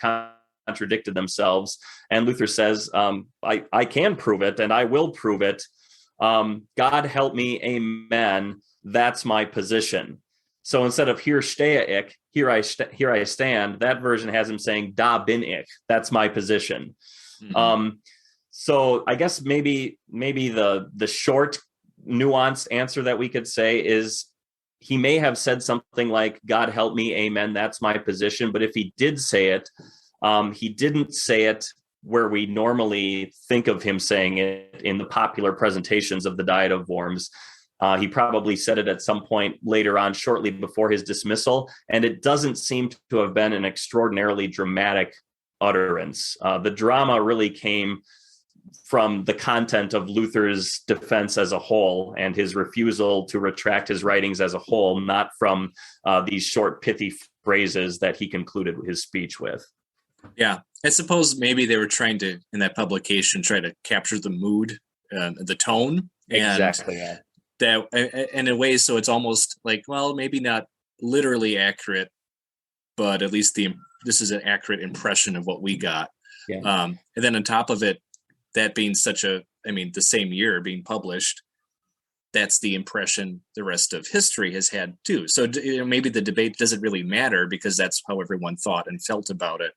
contradicted themselves." And Luther says, I can prove it, and I will prove it. God help me, amen. That's my position. So instead of "Hier stehe ich," here I stand, that version has him saying, "Da bin ich." That's my position. Mm-hmm. So I guess maybe the short, nuanced answer that we could say is, he may have said something like, "God help me, amen, that's my position." But if he did say it, he didn't say it where we normally think of him saying it in the popular presentations of the Diet of Worms. He probably said it at some point later on, shortly before his dismissal, and it doesn't seem to have been an extraordinarily dramatic utterance. The drama really came from the content of Luther's defense as a whole and his refusal to retract his writings as a whole, not from these short, pithy phrases that he concluded his speech with. Yeah, I suppose maybe they were trying to, in that publication, try to capture the mood, the tone. Exactly. And that, in a way, so it's almost like, well, maybe not literally accurate, but at least this is an accurate impression of what we got. Yeah. And then on top of it, that being the same year being published, that's the impression the rest of history has had too. So maybe the debate doesn't really matter because that's how everyone thought and felt about it,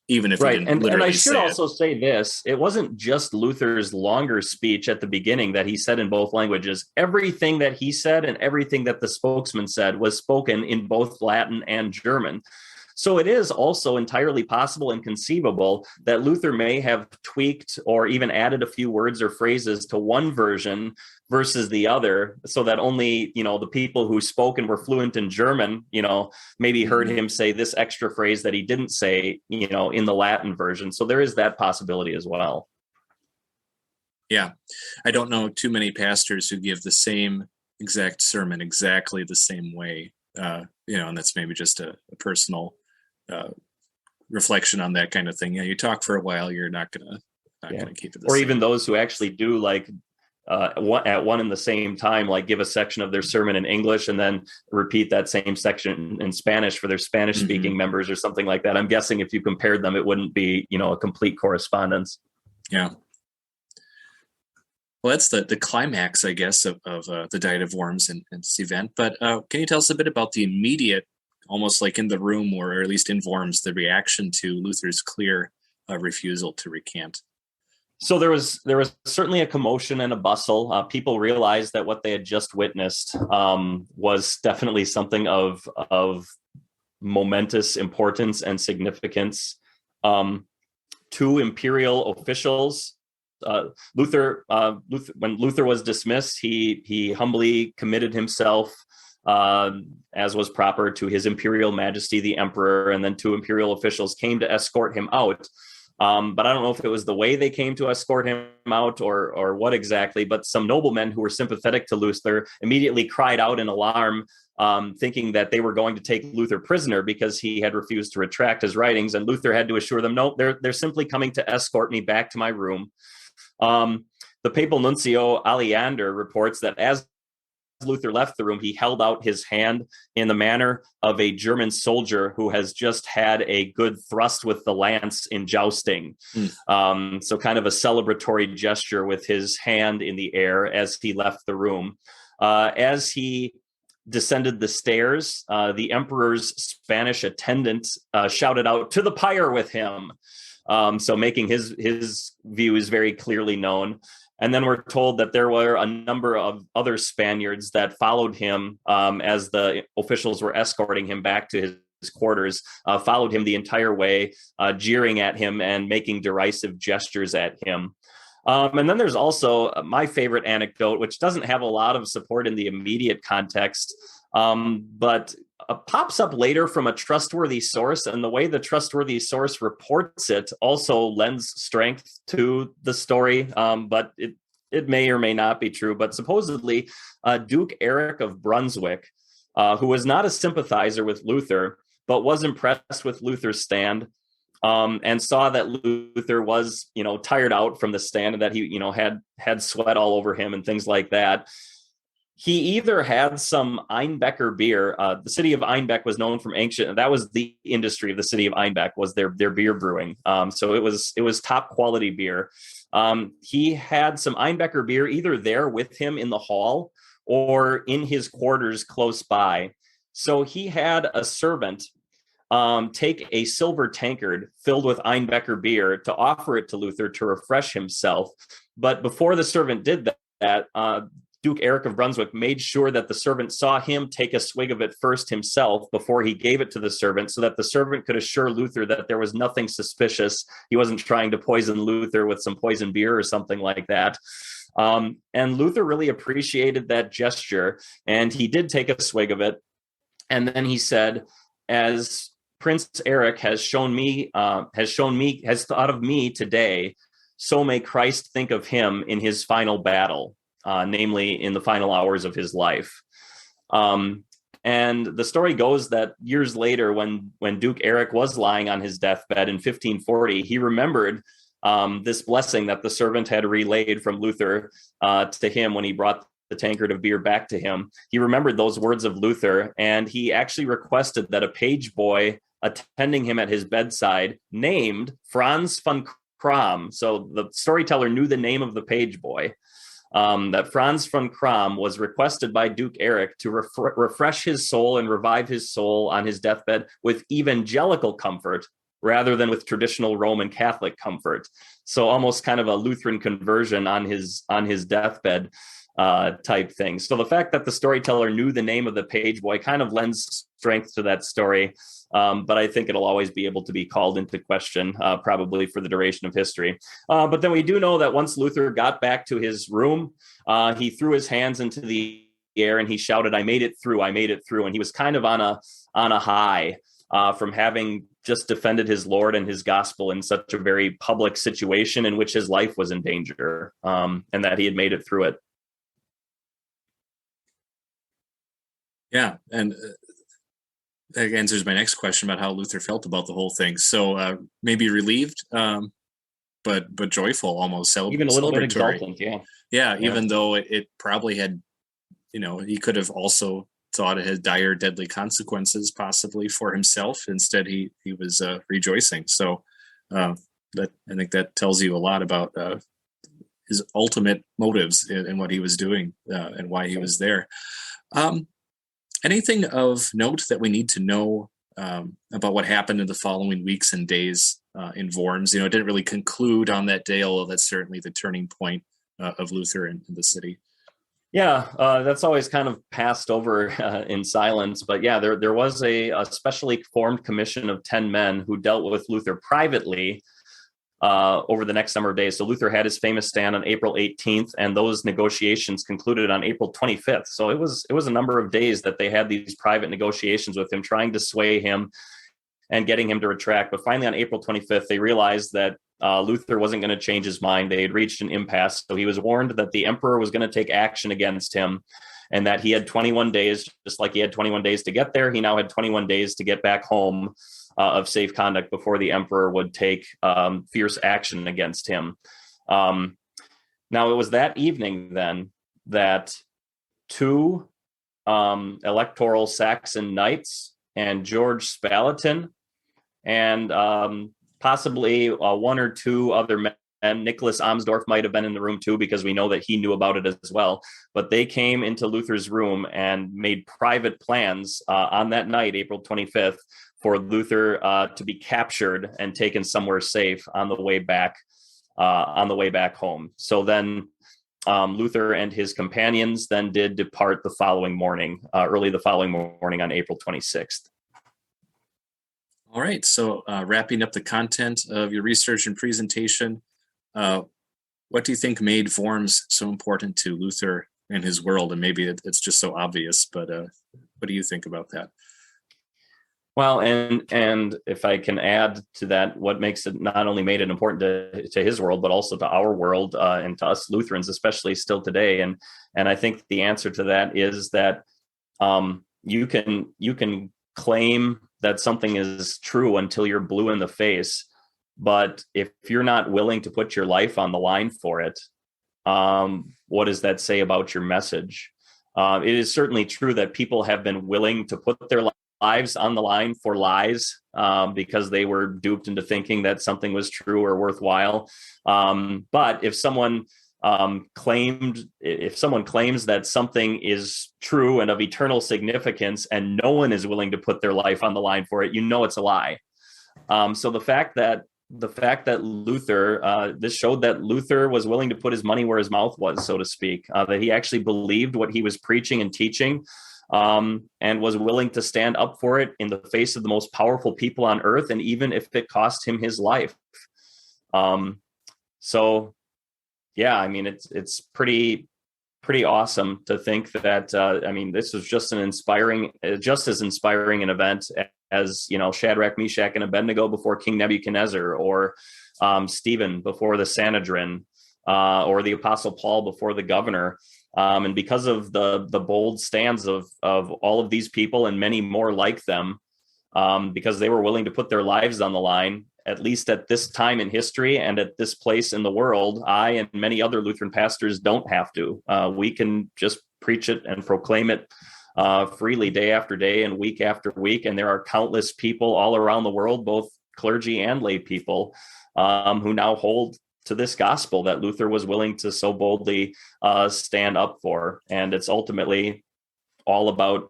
even if right. He didn't literally say it. And I should also say this, it wasn't just Luther's longer speech at the beginning that he said in both languages. Everything that he said and everything that the spokesman said was spoken in both Latin and German. So it is also entirely possible and conceivable that Luther may have tweaked or even added a few words or phrases to one version versus the other, so that only, the people who spoke and were fluent in German, maybe heard him say this extra phrase that he didn't say, in the Latin version. So there is that possibility as well. Yeah. I don't know too many pastors who give the same exact sermon exactly the same way, and that's maybe just a personal reflection on that kind of thing. You talk for a while, you're not gonna keep it the or same. Even those who actually do like at one and the same time, like give a section of their sermon in English and then repeat that same section in Spanish for their Spanish speaking members or something like that. I'm guessing if you compared them, it wouldn't be a complete correspondence. Yeah. Well, that's the climax, I guess, of the Diet of Worms and this event. But can you tell us a bit about the immediate, almost like in the room, or at least in Worms, the reaction to Luther's clear refusal to recant? So there was certainly a commotion and a bustle. People realized that what they had just witnessed was definitely something of momentous importance and significance. Two imperial officials. Luther, when Luther was dismissed, he humbly committed himself, as was proper, to His Imperial Majesty the Emperor, and then two imperial officials came to escort him out. But I don't know if it was the way they came to escort him out or what exactly, but some noblemen who were sympathetic to Luther immediately cried out in alarm, thinking that they were going to take Luther prisoner because he had refused to retract his writings. And Luther had to assure them, no, they're simply coming to escort me back to my room. The papal nuncio Aleander reports that as Luther left the room, he held out his hand in the manner of a German soldier who has just had a good thrust with the lance in jousting. So kind of a celebratory gesture with his hand in the air as he left the room. As he descended the stairs, the emperor's Spanish attendant shouted out, "To the pyre with him!" So making his views very clearly known. And then we're told that there were a number of other Spaniards that followed him as the officials were escorting him back to his quarters, followed him the entire way, jeering at him and making derisive gestures at him. And then there's also my favorite anecdote, which doesn't have a lot of support in the immediate context, but pops up later from a trustworthy source, and the way the trustworthy source reports it also lends strength to the story, but it may or may not be true. But supposedly, Duke Eric of Brunswick, who was not a sympathizer with Luther, but was impressed with Luther's stand, and saw that Luther was, tired out from the stand, and that he, had sweat all over him and things like that. He either had some Einbecker beer. The city of Einbeck was known from ancient. That was the industry of the city of Einbeck, was their beer brewing. So it was top quality beer. He had some Einbecker beer either there with him in the hall or in his quarters close by. So he had a servant take a silver tankard filled with Einbecker beer to offer it to Luther to refresh himself. But before the servant did that, Duke Eric of Brunswick made sure that the servant saw him take a swig of it first himself before he gave it to the servant, so that the servant could assure Luther that there was nothing suspicious. He wasn't trying to poison Luther with some poison beer or something like that. And Luther really appreciated that gesture, and he did take a swig of it. And then he said, as Prince Eric has thought of me today, so may Christ think of him in his final battle. Namely in the final hours of his life. And the story goes that years later, when Duke Eric was lying on his deathbed in 1540, he remembered this blessing that the servant had relayed from Luther to him when he brought the tankard of beer back to him. He remembered those words of Luther, and he actually requested that a page boy attending him at his bedside named Franz von Kram. So the storyteller knew the name of the page boy. That Franz von Kram was requested by Duke Eric to refresh his soul and revive his soul on his deathbed with evangelical comfort rather than with traditional Roman Catholic comfort. So almost kind of a Lutheran conversion on his deathbed type thing. So the fact that the storyteller knew the name of the page boy kind of lends strength to that story. But I think it'll always be able to be called into question, probably for the duration of history. But then we do know that once Luther got back to his room, he threw his hands into the air and he shouted, "I made it through, I made it through." And he was kind of on a high from having just defended his Lord and his gospel in such a very public situation in which his life was in danger, and that he had made it through it. Yeah, and that answers my next question about how Luther felt about the whole thing. So maybe relieved, but joyful, almost even a little bit celebratory. exultant. Yeah, even though it probably had, he could have also thought it had dire, deadly consequences possibly for himself. Instead, he was rejoicing. So I think that tells you a lot about his ultimate motives in what he was doing and why he was there. Anything of note that we need to know about what happened in the following weeks and days in Worms? It didn't really conclude on that day, although that's certainly the turning point of Luther in the city. Yeah, that's always kind of passed over in silence. But yeah, there was a specially formed commission of 10 men who dealt with Luther privately over the next number of days. So Luther had his famous stand on April 18th, and those negotiations concluded on April 25th. So it was a number of days that they had these private negotiations with him, trying to sway him and getting him to retract. But finally, on April 25th, they realized that Luther wasn't going to change his mind. They had reached an impasse. So he was warned that the emperor was going to take action against him, and that he had 21 days, just like he had 21 days to get there. He now had 21 days to get back home of safe conduct before the emperor would take fierce action against him. Now, it was that evening then that two electoral Saxon knights and George Spalatin and possibly one or two other men, and Nicholas Amsdorf might have been in the room too, because we know that he knew about it as well. But they came into Luther's room and made private plans on that night, April 25th, for Luther to be captured and taken somewhere safe on the way back home. So then Luther and his companions then did depart the following morning, early the following morning on April 26th. All right. So wrapping up the content of your research and presentation, what do you think made Worms so important to Luther and his world? And maybe it's just so obvious, but what do you think about that? Well, and if I can add to that, what makes it not only made it important to his world, but also to our world, and to us Lutherans, especially still today. And I think the answer to that is that you can claim that something is true until you're blue in the face, but if you're not willing to put your life on the line for it, what does that say about your message? It is certainly true that people have been willing to put their lives on the line for lies, because they were duped into thinking that something was true or worthwhile. But if someone claims that something is true and of eternal significance, and no one is willing to put their life on the line for it, it's a lie. So the fact that Luther, this showed that Luther was willing to put his money where his mouth was, so to speak, that he actually believed what he was preaching and teaching, and was willing to stand up for it in the face of the most powerful people on earth, and even if it cost him his life. So yeah, I mean, it's pretty awesome to think that, this was just as inspiring an event as, Shadrach, Meshach, and Abednego before King Nebuchadnezzar, or Stephen before the Sanhedrin, or the Apostle Paul before the governor. And because of the bold stands of all of these people and many more like them, because they were willing to put their lives on the line, at least at this time in history and at this place in the world, I and many other Lutheran pastors don't have to. We can just preach it and proclaim it freely day after day and week after week. And there are countless people all around the world, both clergy and lay people, who now hold to this gospel that Luther was willing to so boldly stand up for. And it's ultimately all about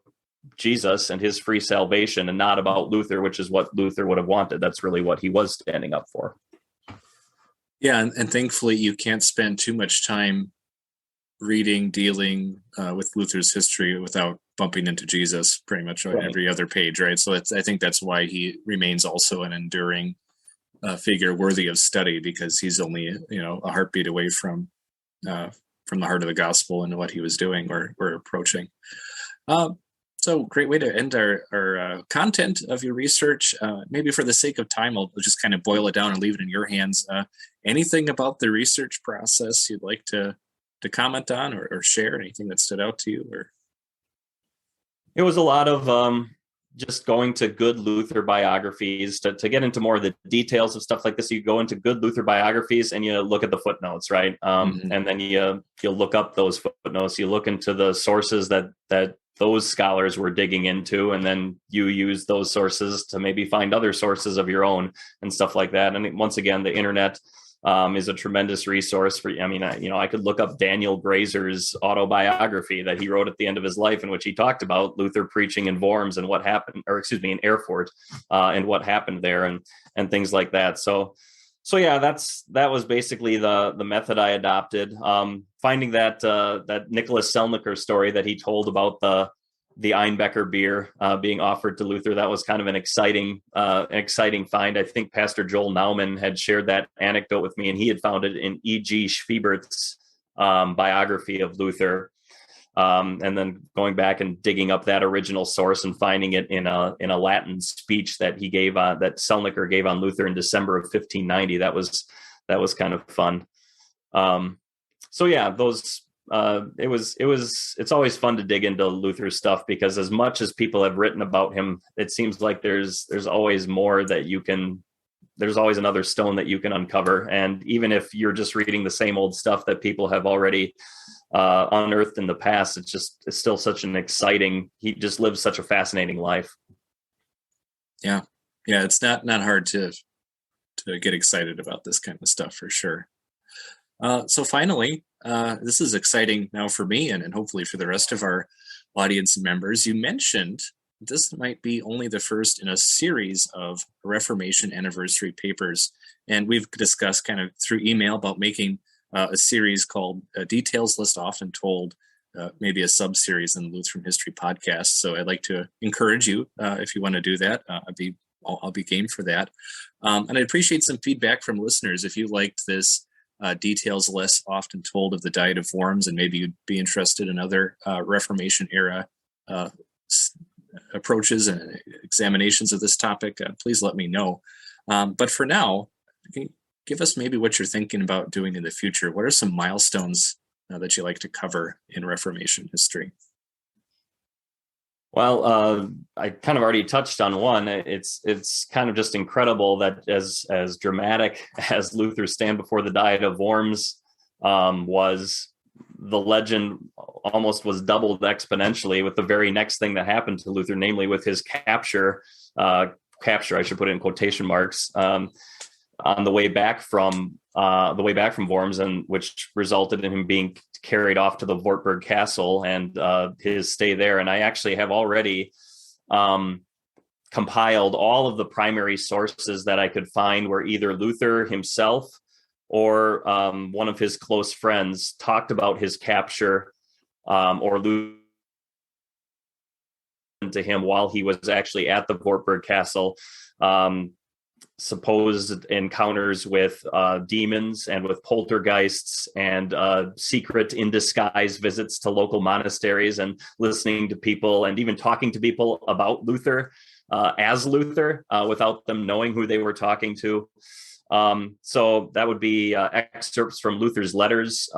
Jesus and his free salvation, and not about Luther, which is what Luther would have wanted. That's really what he was standing up for. Yeah, and thankfully you can't spend too much time dealing with Luther's history without bumping into Jesus pretty much on every other page, right? So I think that's why he remains also an enduring figure worthy of study, because he's only a heartbeat away from the heart of the gospel and what he was doing or approaching. So great way to end our content of your research. Maybe for the sake of time, I'll just kind of boil it down and leave it in your hands. Anything about the research process you'd like to comment on or share? Anything that stood out to you? Or it was a lot of just going to good Luther biographies to get into more of the details of stuff like this. You go into good Luther biographies and you look at the footnotes, right? And then you look up those footnotes. You look into the sources that those scholars were digging into, and then you use those sources to maybe find other sources of your own and stuff like that. And once again, the internet is a tremendous resource for, I could look up Daniel Grazer's autobiography that he wrote at the end of his life, in which he talked about Luther preaching in Worms and what happened, in Erfurt, and what happened there, and things like that. So yeah, that was basically the method I adopted. Finding that Nicholas Selnicker story that he told about the Einbecker beer being offered to Luther, that was kind of an exciting find. I think Pastor Joel Naumann had shared that anecdote with me, and he had found it in E.G. Schwiebert's biography of Luther. And then going back and digging up that original source and finding it in a Latin speech that he gave, that Selnicker gave on Luther in December of 1590. That was kind of fun. So yeah, it's always fun to dig into Luther's stuff, because as much as people have written about him, it seems like there's always more that there's always another stone that you can uncover. And even if you're just reading the same old stuff that people have already unearthed in the past, it's still such an exciting, he just lives such a fascinating life. Yeah. It's not hard to get excited about this kind of stuff, for sure. So finally, this is exciting now for me and hopefully for the rest of our audience members. You mentioned this might be only the first in a series of Reformation anniversary papers. And we've discussed kind of through email about making a series called Details Less Often Told, maybe a sub-series in the Lutheran History podcast. So I'd like to encourage you, if you want to do that, I'll be game for that. And I'd appreciate some feedback from listeners. If you liked this Details Less Often Told of the Diet of Worms, and maybe you'd be interested in other Reformation era approaches and examinations of this topic, please let me know. But for now, can you give us maybe what you're thinking about doing in the future? What are some milestones that you like to cover in Reformation history? Well, I kind of already touched on one. It's kind of just incredible that as dramatic as Luther's stand before the Diet of Worms was, the legend almost was doubled exponentially with the very next thing that happened to Luther, namely with his capture, I should put it in quotation marks, on the way back from Worms, and which resulted in him being carried off to the Wartburg Castle and his stay there. And I actually have already compiled all of the primary sources that I could find where either Luther himself or one of his close friends talked about his capture or Luther to him while he was actually at the Wartburg Castle. Supposed encounters with demons and with poltergeists and secret in disguise visits to local monasteries and listening to people and even talking to people about Luther as Luther without them knowing who they were talking to. So that would be excerpts from Luther's letters,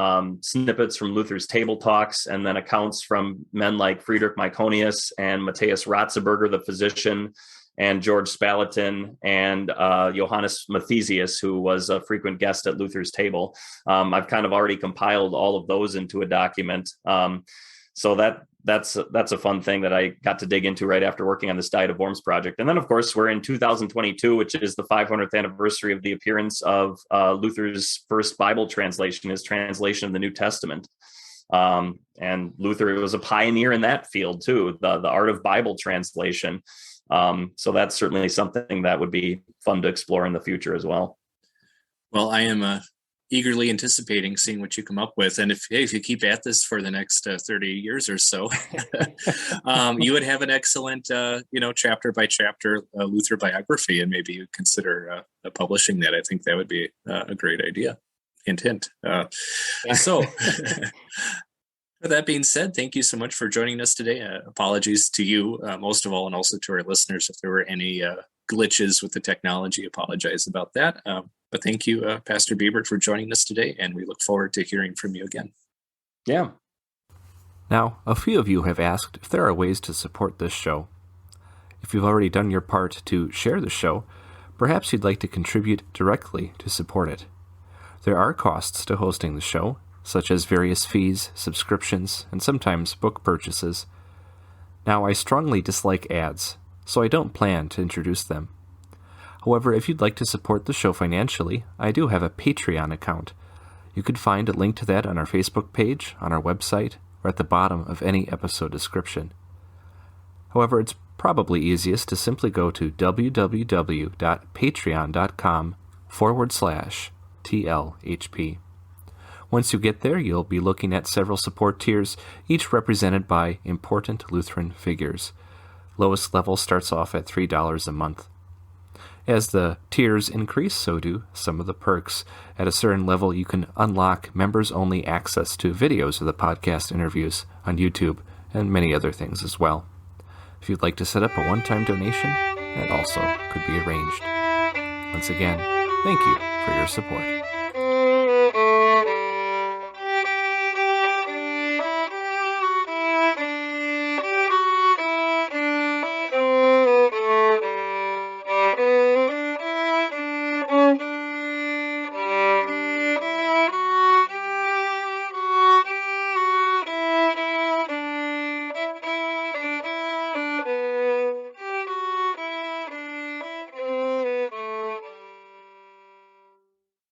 snippets from Luther's table talks, and then accounts from men like Friedrich Myconius and Matthias Ratzenberger, the physician, and George Spalatin, and Johannes Mathesius, who was a frequent guest at Luther's table. I've kind of already compiled all of those into a document. So that's a fun thing that I got to dig into right after working on this Diet of Worms project. And then, of course, we're in 2022, which is the 500th anniversary of the appearance of Luther's first Bible translation, his translation of the New Testament. And Luther was a pioneer in that field, too, the art of Bible translation. So that's certainly something that would be fun to explore in the future as well. Well, I am eagerly anticipating seeing what you come up with. And if you keep at this for the next 30 years or so, you would have an excellent, chapter by chapter Luther biography, and maybe you consider publishing that. I think that would be a great idea. Hint. So with that being said, thank you so much for joining us today. Apologies to you, most of all, and also to our listeners. If there were any glitches with the technology, apologize about that. But thank you, Pastor Beibert, for joining us today, and we look forward to hearing from you again. Yeah. Now, a few of you have asked if there are ways to support this show. If you've already done your part to share the show, perhaps you'd like to contribute directly to support it. There are costs to hosting the show, such as various fees, subscriptions, and sometimes book purchases. Now, I strongly dislike ads, so I don't plan to introduce them. However, if you'd like to support the show financially, I do have a Patreon account. You could find a link to that on our Facebook page, on our website, or at the bottom of any episode description. However, it's probably easiest to simply go to www.patreon.com/TLHP. Once you get there, you'll be looking at several support tiers, each represented by important Lutheran figures. Lowest level starts off at $3 a month. As the tiers increase, so do some of the perks. At a certain level, you can unlock members-only access to videos of the podcast interviews on YouTube and many other things as well. If you'd like to set up a one-time donation, that also could be arranged. Once again, thank you for your support.